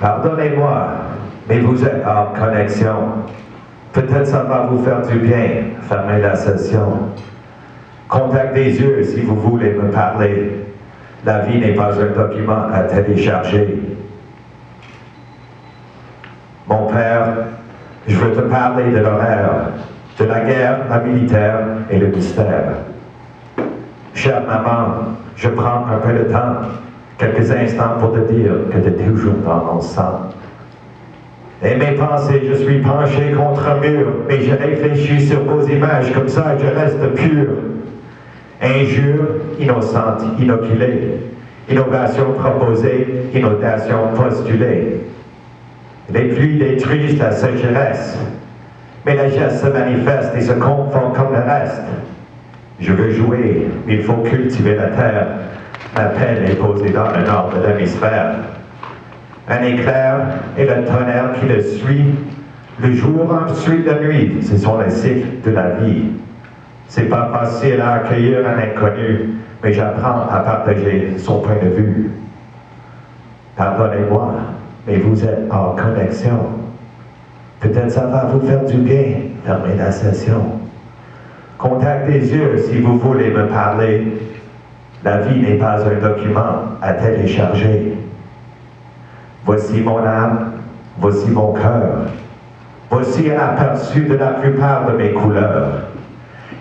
Pardonnez-moi, mais vous êtes en connexion. Peut-être ça va vous faire du bien. Fermez la session. Contact des yeux si vous voulez me parler. La vie n'est pas un document à télécharger. Mon père, je veux te parler de l'horaire, de la guerre, la militaire et le mystère. Chère maman, je prends un peu de temps, quelques instants pour te dire que tu es toujours dans mon sang. Et mes pensées, je suis penché contre un mur, mais je réfléchis sur vos images, comme ça je reste pur. Injure innocente, inoculée, innovation proposée, inondation postulée. Les pluies détruisent la sécheresse, mais la geste se manifeste et se confond comme le reste. Je veux jouer, mais il faut cultiver la terre. Ma peine est posée dans le nord de l'hémisphère. Un éclair et le tonnerre qui le suit. Le jour ensuite la nuit, ce sont les cycles de la vie. C'est pas facile à accueillir un inconnu, mais j'apprends à partager son point de vue. Pardonnez-moi, mais vous êtes en connexion. Peut-être ça va vous faire du bien. Fermez la session. Contact des yeux si vous voulez me parler. La vie n'est pas un document à télécharger. Voici mon âme, voici mon cœur. Voici un aperçu de la plupart de mes couleurs.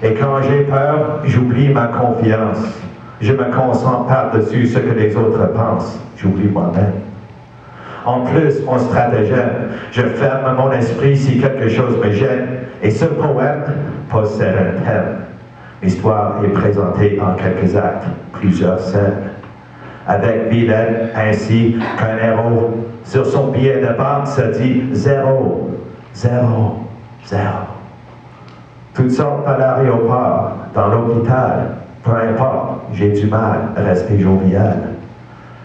Et quand j'ai peur, j'oublie ma confiance. Je me concentre par-dessus ce que les autres pensent. J'oublie moi-même. En plus, mon stratagème, je ferme mon esprit si quelque chose me gêne. Et ce poème possède un thème. L'histoire est présentée en quelques actes, plusieurs scènes. avec Villette, ainsi qu'un héros. Sur son billet de banque se dit 0, 0, 0. Toutes sortes à l'aéroport, dans l'hôpital, peu importe, j'ai du mal à rester jovial.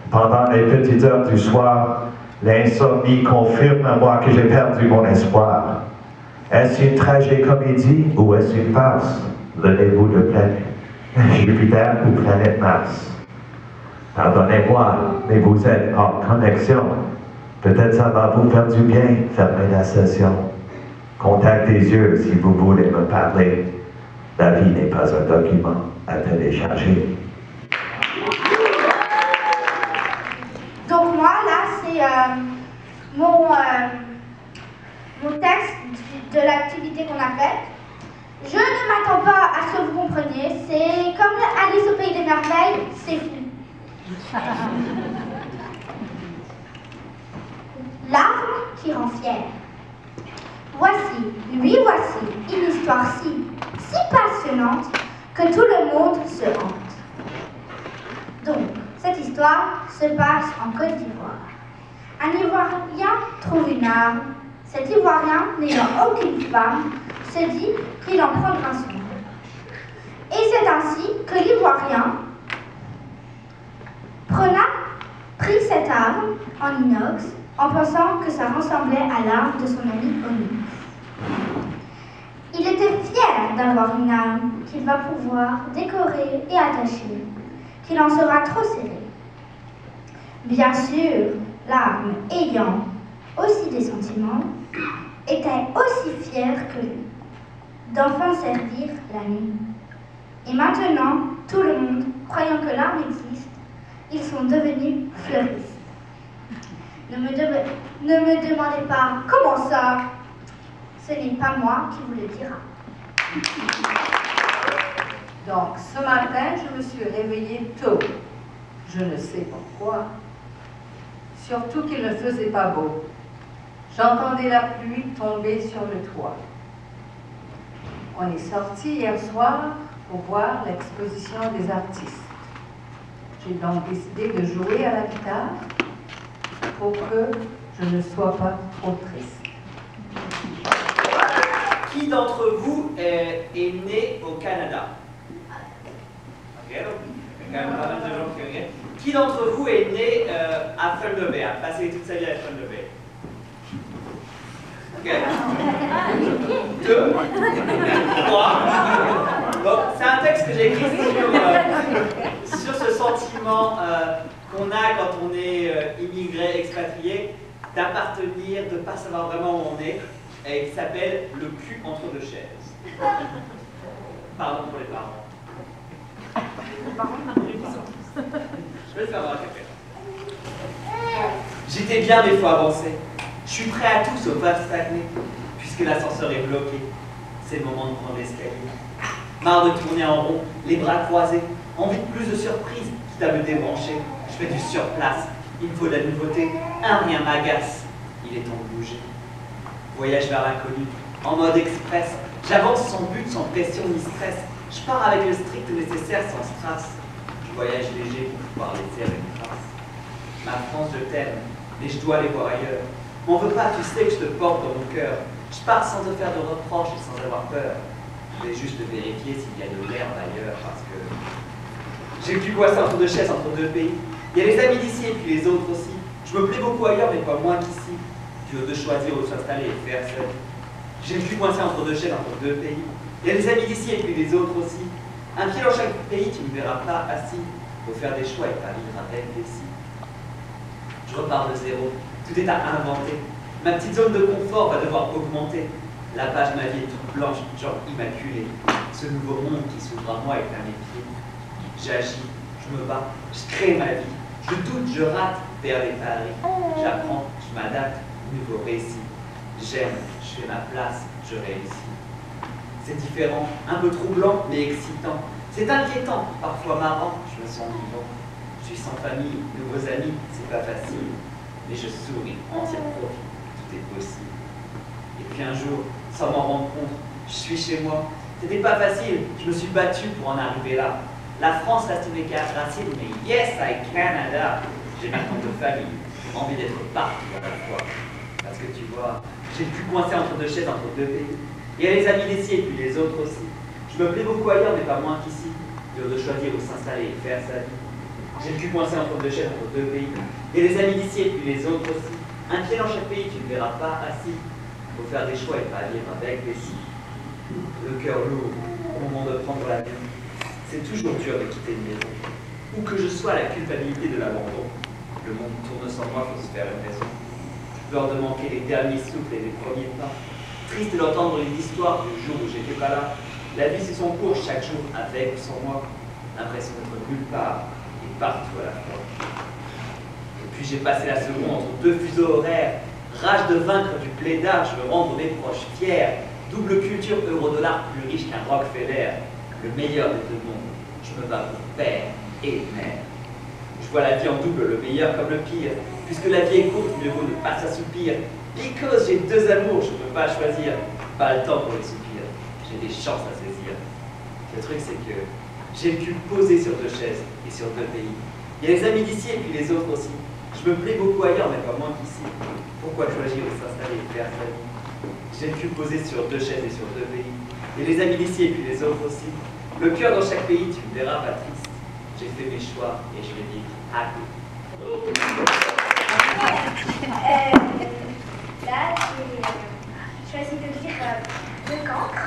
Pendant les petites heures du soir, l'insomnie confirme à moi que j'ai perdu mon espoir. Est-ce une tragécomédie ou est-ce une farce? Levez-vous de planète Jupiter ou planète Mars? Pardonnez-moi, mais vous êtes hors connexion. Peut-être ça va vous faire du bien, fermer la session. Contactez les yeux si vous voulez me parler. La vie n'est pas un document à télécharger. Donc moi, là, c'est mon texte de l'activité qu'on a faite. Je ne m'attends pas à ce que vous compreniez. C'est comme Alice au Pays des Merveilles, c'est fou. L'arme qui rend fier. Voici une histoire si passionnante que tout le monde se hante. Donc, cette histoire se passe en Côte d'Ivoire. Un Ivoirien trouve une arme. Cet Ivoirien, n'ayant aucune femme, se dit qu'il en prendra soin. Et c'est ainsi que l'Ivoirien prit cette arme en inox en pensant que ça ressemblait à l'arme de son ami Onyx. Il était fier d'avoir une arme qu'il va pouvoir décorer et attacher, qu'il en sera trop serré. Bien sûr, l'arme ayant aussi des sentiments, était aussi fière que lui, d'enfin servir l'ami. Et maintenant, tout le monde, croyant que l'arme existe, ils sont devenus fleuristes. Ne me demandez pas comment ça. Ce n'est pas moi qui vous le dira. Donc, ce matin, je me suis réveillée tôt. Je ne sais pourquoi. Surtout qu'il ne faisait pas beau. J'entendais la pluie tomber sur le toit. On est sorti hier soir pour voir l'exposition des artistes. J'ai donc décidé de jouer à la guitare pour que je ne sois pas trop triste. Qui d'entre vous est né au Canada? Qui d'entre vous est né à Thunder Bay, a passé toute sa vie à Thunder Bay? Ok. 2, 3. Donc, c'est un texte que j'ai écrit sur ce sentiment qu'on a quand on est immigré, expatrié, d'appartenir, de ne pas savoir vraiment où on est, et qui s'appelle Le cul entre deux chaises. Pardon pour les parents. Je vais le faire dans la café. J'étais bien des fois avancé. Je suis prêt à tout sauf à stagner, puisque l'ascenseur est bloqué. C'est le moment de prendre l'escalier. Marre de tourner en rond, les bras croisés. Envie de plus de surprises, quitte à me débrancher. Je fais du surplace. Il me faut de la nouveauté. Un rien m'agace. Il est temps de bouger. Voyage vers l'inconnu, en mode express. J'avance sans but, sans pression ni stress. Je pars avec le strict nécessaire, sans strass. Je voyage léger pour pouvoir laisser avec trace. Ma France, je t'aime, mais je dois aller voir ailleurs. M'en veux pas, tu sais que je te porte dans mon cœur. Je pars sans te faire de reproches et sans avoir peur. Je vais juste vérifier s'il y a de l'herbe ailleurs, parce que j'ai pu coincer entre deux chaises, entre deux pays. Il y a les amis d'ici et puis les autres aussi. Je me plais beaucoup ailleurs, mais pas moins qu'ici. Tu veux de choisir où s'installer et faire seul. J'ai pu coincer entre deux chaises, entre deux pays. Il y a les amis d'ici et puis les autres aussi. Un pied dans chaque pays, tu ne me verras pas assis. Faut faire des choix et ta vie à peine ici. Je repars de zéro. Tout est à inventer. Ma petite zone de confort va devoir augmenter. La page de ma vie est toute blanche, genre immaculée. Ce nouveau monde qui s'ouvre à moi est à mes pieds. J'agis, je me bats, je crée ma vie. Je doute, je rate, perds des paris. J'apprends, je m'adapte, nouveau récit. J'aime, je fais ma place, je réussis. C'est différent, un peu troublant, mais excitant. C'est inquiétant, parfois marrant, je me sens vivant. Je suis sans famille, nouveaux amis, c'est pas facile. Mais je souris, en tire profit, tout est possible. Et puis un jour, sans m'en rendre compte, je suis chez moi. C'était pas facile, je me suis battu pour en arriver là. La France reste mes racines, mais yes, I Canada. J'ai maintenant de famille, envie d'être partout à la fois. Parce que tu vois, j'ai pu coincer entre deux chaises, entre deux pays. Il y a les amis d'ici et puis les autres aussi. Je me plais beaucoup ailleurs, mais pas moins qu'ici. Dur de choisir où s'installer et faire sa vie. J'ai pu coincer entre deux chaises, entre deux pays. Il y a les amis d'ici et puis les autres aussi. Un pied dans chaque pays, tu ne verras pas assis. Faut faire des choix et pas vivre avec des si. Le cœur lourd, au moment de prendre l'avion. C'est toujours dur de quitter une maison. Où que je sois, la culpabilité de l'abandon. Le monde tourne sans moi, faut se faire une raison. Peur de manquer les derniers souffles et les premiers pas. Triste d'entendre les histoires du jour où j'étais pas là. La vie c'est son cours chaque jour, avec ou sans moi. L'impression d'être nulle part et partout à la fois. Et puis j'ai passé la seconde entre deux fuseaux horaires. Rage de vaincre du plaidard, je veux rendre mes proches fiers. Double culture euro-dollar plus riche qu'un Rockefeller. Le meilleur des deux mondes. Je me bats pour père et mère. Je vois la vie en double, le meilleur comme le pire. Puisque la vie est courte, mieux vaut ne pas s'assoupir. Because j'ai deux amours, je ne peux pas choisir. Pas le temps pour les soupirs. J'ai des chances à saisir. Le truc c'est que j'ai pu poser sur deux chaises et sur deux pays. Il y a les amis d'ici et puis les autres aussi. Je me plais beaucoup ailleurs, mais pas moins qu'ici. Pourquoi choisir de s'installer et faire sa vie? J'ai pu poser sur deux chaises et sur deux pays. Et les amis d'ici et puis les autres aussi. Le cœur dans chaque pays, tu me verras pas triste. J'ai fait mes choix et je vais vivre happy. Là, j'ai choisi de lire Le Cancre,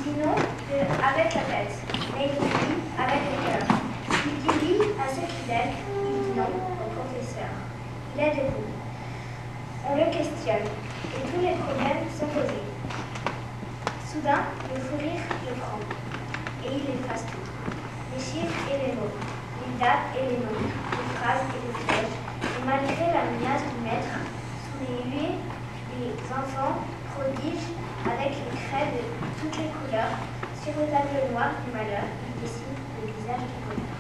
sinon, avec la tête, mais il dit avec le cœur. Il dit oui à ceux qui l'aiment, il dit non au professeur. Il est debout. On le questionne et tous les problèmes sont posés. Soudain, le fou rire le prend et il efface tout. Les chiffres et les mots, les dates et les noms, les phrases et les flèches. Et malgré la menace du maître, sous les huées, les enfants prodigent avec les craies de toutes les couleurs. Sur le tableau noir du malheur, ils dessinent le visage du bonheur.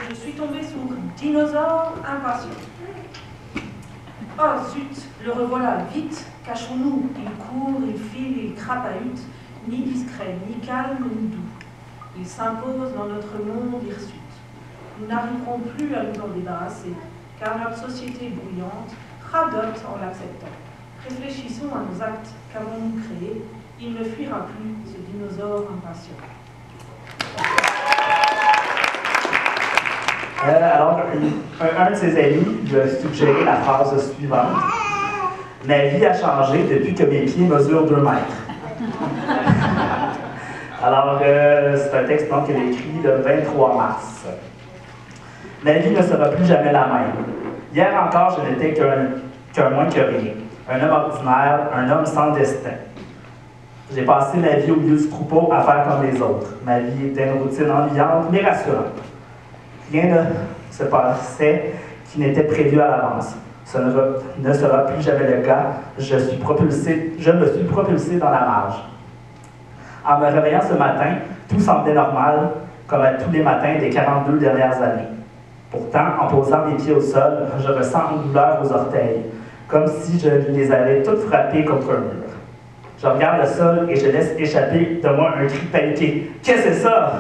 Je suis tombée sur dinosaure impatient. Oh zut, le revoilà, vite, cachons-nous. Il court, il file, il crapahute, ni discret, ni calme, ni doux. Il s'impose dans notre monde hirsute. Nous n'arriverons plus à nous en débarrasser, car notre société bouillante radote en l'acceptant. Réfléchissons à nos actes qu'avons-nous créés. Il ne fuira plus, ce dinosaure impatient. Alors, un de ses amis lui a suggéré la phrase suivante. « Ma vie a changé depuis que mes pieds mesurent 2 mètres. » Alors, c'est un texte qu'elle a écrit le 23 mars. « Ma vie ne sera plus jamais la même. Hier encore, je n'étais qu'un moins que rien. Un homme ordinaire, un homme sans destin. J'ai passé ma vie au milieu du troupeau à faire comme les autres. Ma vie était une routine ennuyante, mais rassurante. Rien ne se passait qui n'était prévu à l'avance. Ce ne sera plus jamais le cas. Je me suis propulsé dans la marge. En me réveillant ce matin, tout semblait normal, comme à tous les matins des 42 dernières années. Pourtant, en posant mes pieds au sol, je ressens une douleur aux orteils, comme si je les avais toutes frappées contre un mur. Je regarde le sol et je laisse échapper de moi un cri paniqué. « Qu'est-ce que c'est ça? »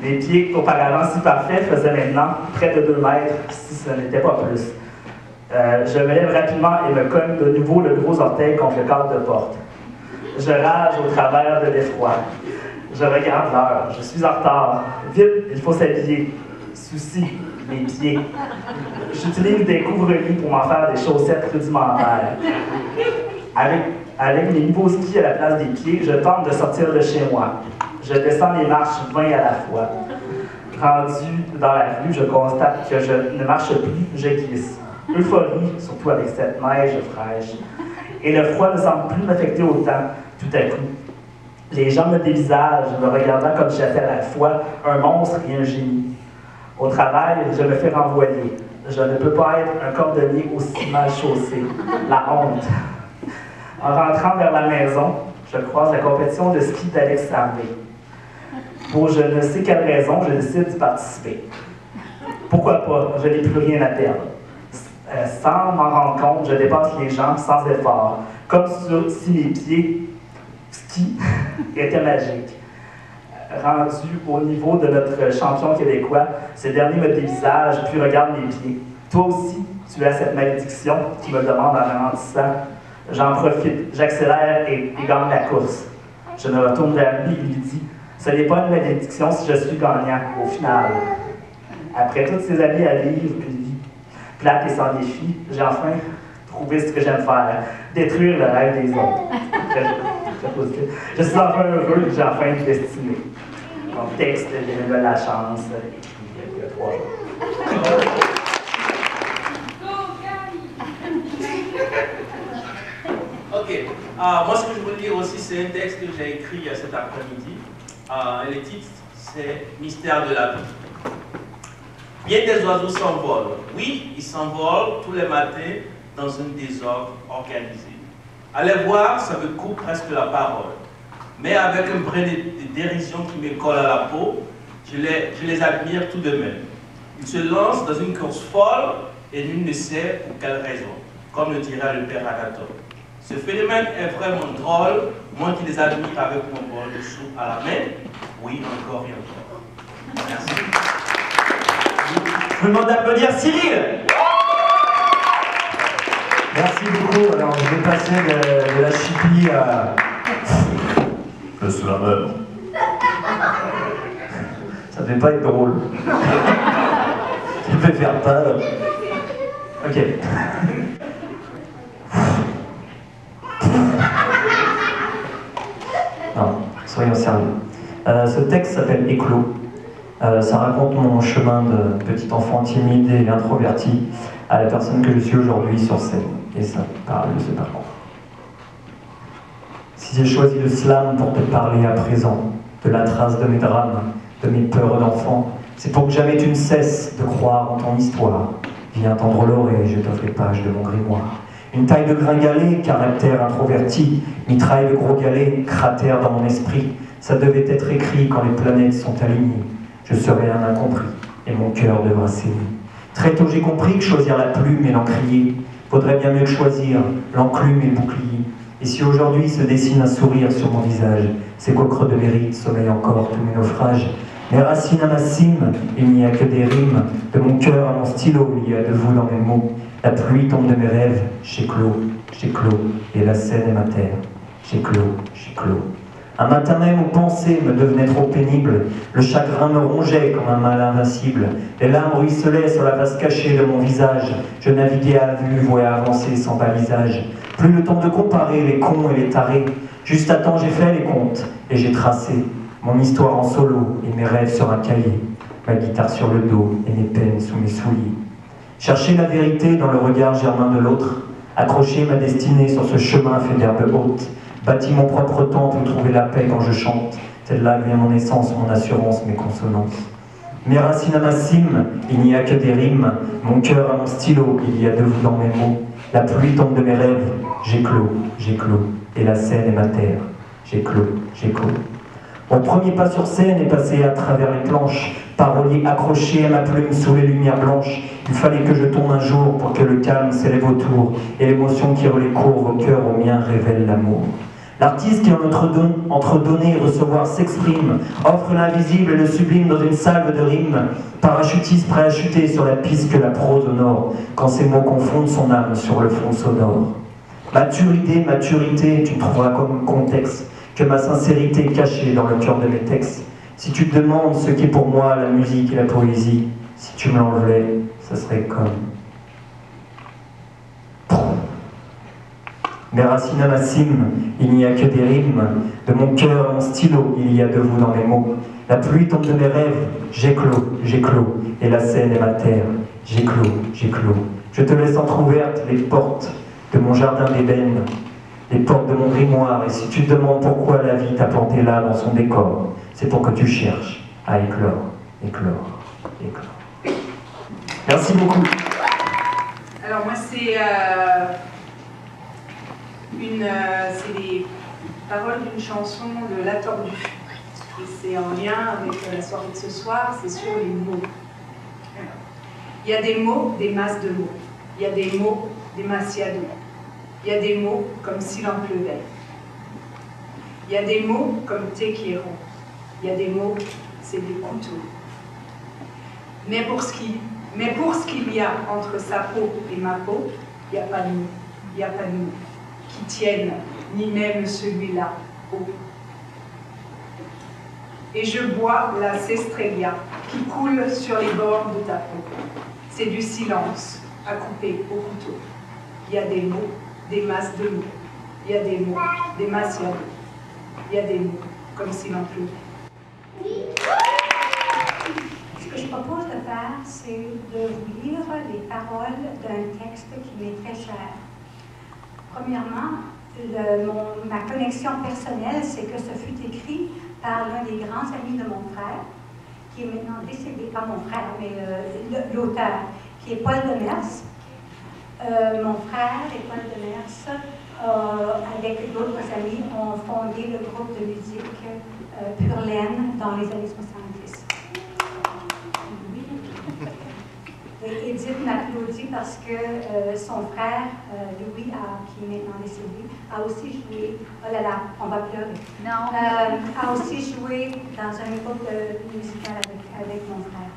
Mes pieds, auparavant si parfaits, faisaient maintenant près de 2 mètres, si ce n'était pas plus. Je me lève rapidement et me cogne de nouveau le gros orteil contre le cadre de porte. Je rage au travers de l'effroi. Je regarde l'heure. Je suis en retard. Vite, il faut s'habiller. Souci, mes pieds. J'utilise des couvre-lits pour m'en faire des chaussettes rudimentaires. Avec mes nouveaux skis à la place des pieds, je tente de sortir de chez moi. Je descends les marches 20 à la fois. Rendu dans la rue, je constate que je ne marche plus, je glisse. Euphorie, surtout avec cette neige fraîche. Et le froid ne semble plus m'affecter autant, tout à coup. Les gens me dévisagent, me regardant comme j'étais à la fois un monstre et un génie. Au travail, je me fais renvoyer. Je ne peux pas être un cordonnier aussi mal chaussé. La honte. En rentrant vers la maison, je croise la compétition de ski d'Alex Harvey. Pour je ne sais quelle raison, je décide d'y participer. Pourquoi pas? Je n'ai plus rien à perdre. Sans m'en rendre compte, je dépasse les gens sans effort, comme si mes pieds ski étaient magiques. Rendu au niveau de notre champion québécois, ce dernier me dévisage puis regarde mes pieds. Toi aussi, tu as cette malédiction qui me demande en ralentissant. J'en profite, j'accélère et gagne la course. Je me retourne vers lui et lui dis « Ce n'est pas une malédiction si je suis gagnant, au final. » Après toutes ces années à vivre une vie plate et sans défi, j'ai enfin trouvé ce que j'aime faire, détruire le rêve des autres. Je suis enfin heureux que j'ai enfin une destinée. Mon texte, j'ai eu la chance, écrit il y a 3 jours. Ok, moi ce que je voulais dire aussi, c'est un texte que j'ai écrit cet après-midi. Et le titre, c'est Mystère de la vie. Bien des oiseaux s'envolent. Oui, ils s'envolent tous les matins dans un désordre organisé. Allez voir, ça me coupe presque la parole. Mais avec un brin de dérision qui me colle à la peau, je les admire tout de même. Ils se lancent dans une course folle et nul ne sait pour quelle raison, comme le dirait le père Anatole. Ce phénomène est vraiment drôle, moi qui les admire avec mon bol de soupe à la main. Oui, encore et encore. Merci. Je vous demande d'applaudir Cyril. Merci beaucoup. Alors, je vais passer de la chipie à... le slammer. Ça devait pas être drôle. Ça devait faire peur. Ok. Non, soyons sérieux. Ce texte s'appelle Éclos. Ça raconte mon chemin de petit enfant timide et introverti à la personne que je suis aujourd'hui sur scène. Et ça parle de ce parcours. Si j'ai choisi le slam pour te parler à présent, de la trace de mes drames, de mes peurs d'enfant, c'est pour que jamais tu ne cesses de croire en ton histoire. Viens tendre l'oreille, je t'offre les pages de mon grimoire. Une taille de gringalet, caractère introverti, mitraille de gros galets, cratère dans mon esprit. Ça devait être écrit quand les planètes sont alignées. Je serai un incompris, et mon cœur devra saigner. Très tôt j'ai compris que choisir la plume et l'encrier, vaudrait bien mieux que choisir l'enclume et le bouclier. Et si aujourd'hui se dessine un sourire sur mon visage, c'est qu'au creux de mes rides sommeillent encore tous mes naufrages. Mes racines à ma cime, il n'y a que des rimes. De mon cœur à mon stylo, il y a de vous dans mes mots. La pluie tombe de mes rêves, j'éclos, et la scène est ma terre. J'éclos. Un matin même où penser me devenait trop pénible, le chagrin me rongeait comme un mal invincible. Les larmes ruisselaient sur la face cachée de mon visage. Je naviguais à vue, voué à avancer sans balisage. Plus le temps de comparer les cons et les tarés. Juste à temps j'ai fait les comptes et j'ai tracé mon histoire en solo et mes rêves sur un cahier. Ma guitare sur le dos et mes peines sous mes souliers. Chercher la vérité dans le regard germain de l'autre. Accrocher ma destinée sur ce chemin fait d'herbes hautes. Bâti mon propre temple où trouver la paix quand je chante. Telle là vient mon essence, mon assurance, mes consonances. Mes racines à ma cime, il n'y a que des rimes. Mon cœur à mon stylo, il y a de vous dans mes mots. La pluie tombe de mes rêves, j'éclos. Et la scène est ma terre. J'éclos. Mon premier pas sur scène est passé à travers les planches. Parolier accroché à ma plume sous les lumières blanches. Il fallait que je tombe un jour pour que le calme s'élève autour. Et l'émotion qui relève court au cœur au mien révèle l'amour. L'artiste qui entre donner et recevoir s'exprime, offre l'invisible et le sublime dans une salve de rimes. Parachutiste prêt à chuter sur la piste que la prose honore, quand ces mots confondent son âme sur le fond sonore. Maturité, tu trouveras comme contexte que ma sincérité est cachée dans le cœur de mes textes. Si tu te demandes ce qu'est pour moi la musique et la poésie, si tu me l'enlevais, ça serait comme... Mes racines à ma cime, il n'y a que des rimes. De mon cœur à mon stylo, il y a de vous dans mes mots. La pluie tombe de mes rêves, j'éclos. Et la scène est ma terre, j'éclos. Je te laisse entr'ouvertes les portes de mon jardin d'ébène, les portes de mon grimoire. Et si tu te demandes pourquoi la vie t'a planté là dans son décor, c'est pour que tu cherches à éclore. Merci beaucoup. Alors moi c'est les paroles d'une chanson de La Tordue. Et c'est en lien avec la soirée de ce soir, c'est sur les mots. Il y a des mots, des masses de mots. Il y a des mots demasiado. Il y a des mots comme s'il en pleuvait. Il y a des mots comme te quiero. Il y a des mots, c'est des couteaux. Mais pour ce qu'il y a entre sa peau et ma peau, il n'y a pas de mots. Il n'y a pas de mots qui tiennent, ni même celui-là haut. Et je bois la cestrella qui coule sur les bords de ta peau. C'est du silence à couper au couteau. Il y a des mots, des masses de mots. Il y a des mots, des demasiado. Il y a des mots comme s'il en pleuvait. Ce que je propose de faire, c'est de vous lire les paroles d'un texte qui m'est très cher. Premièrement, ma connexion personnelle, c'est que ce fut écrit par l'un des grands amis de mon frère, qui est maintenant décédé, pas mon frère, mais l'auteur, qui est Paul Demers. Mon frère et Paul Demers, avec d'autres amis, ont fondé le groupe de musique Pure Laine dans les années 70. Et Edith m'applaudit parce que son frère, Louis, qui est maintenant décédé, a aussi joué, oh là là, on va pleurer, a aussi joué dans un groupe musical avec mon frère.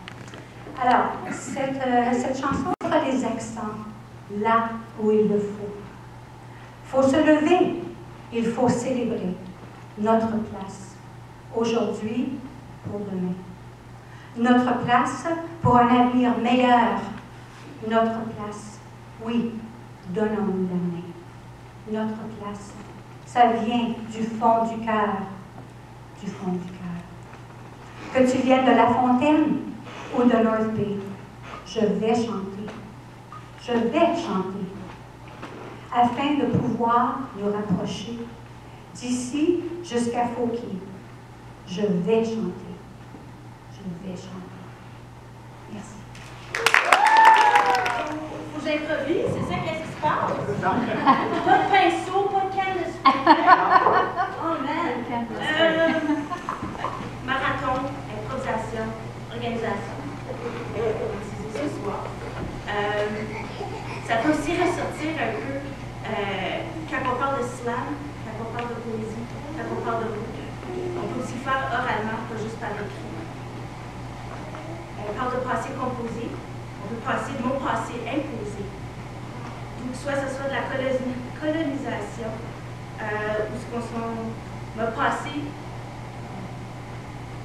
Alors, cette chanson a les accents là où il le faut. Il faut se lever, il faut célébrer notre place, aujourd'hui pour demain. Notre place pour un avenir meilleur. Notre place, oui, donnons-nous la main. Notre place, ça vient du fond du cœur. Du fond du cœur. Que tu viennes de La Fontaine ou de North Bay, je vais chanter. Je vais chanter. Afin de pouvoir nous rapprocher d'ici jusqu'à Fauquier. Je vais chanter. Je vais chanter. Merci. Faut que j'improvise, c'est ça qu'est-ce qui se passe? Pas de pinceau, pas de canne de spectacle. Oh man! Marathon, improvisation, organisation. C'est ce soir. Ça peut aussi ressortir un peu quand on parle de slam, quand on parle de poésie, quand on parle de mots. On peut aussi faire oralement, pas juste par écrit. On parle de passé composé, on peut passer de mots passé imposé. Donc, soit ce soit de la colonisation, ou ce qu'on m'a passé,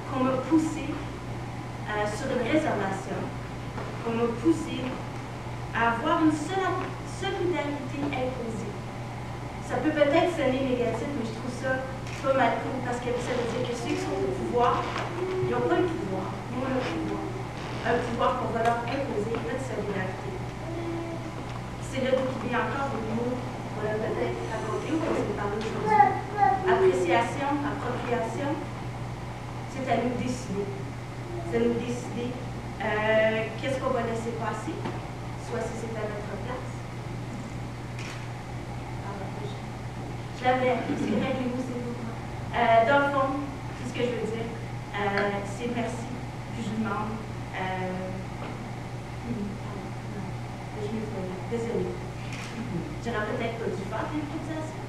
qu'on m'a poussé sur une réservation, qu'on m'a poussé à avoir une solidarité imposée. Ça peut peut-être sonner négatif, mais je trouve ça pas mal cool parce que ça veut dire que ceux qui sont au pouvoir, ils n'ont pas le pouvoir, nous on a le pouvoir. Un pouvoir qu'on va leur imposer, notre solidarité. C'est là d'où il y a encore des mots qu'on a peut-être abordés ou qu'on s'est parlé aujourd'hui. Appréciation, appropriation, c'est à nous décider. C'est à nous décider qu'est-ce qu'on va laisser passer, soit si c'est à notre place. Je l'avais appris, c'est réglez-vous, c'est vous. Dans le fond, tout ce que je veux dire, c'est merci, puis je vous demande. Désolée. J'aurais peut-être pas dû faire l'improvisation.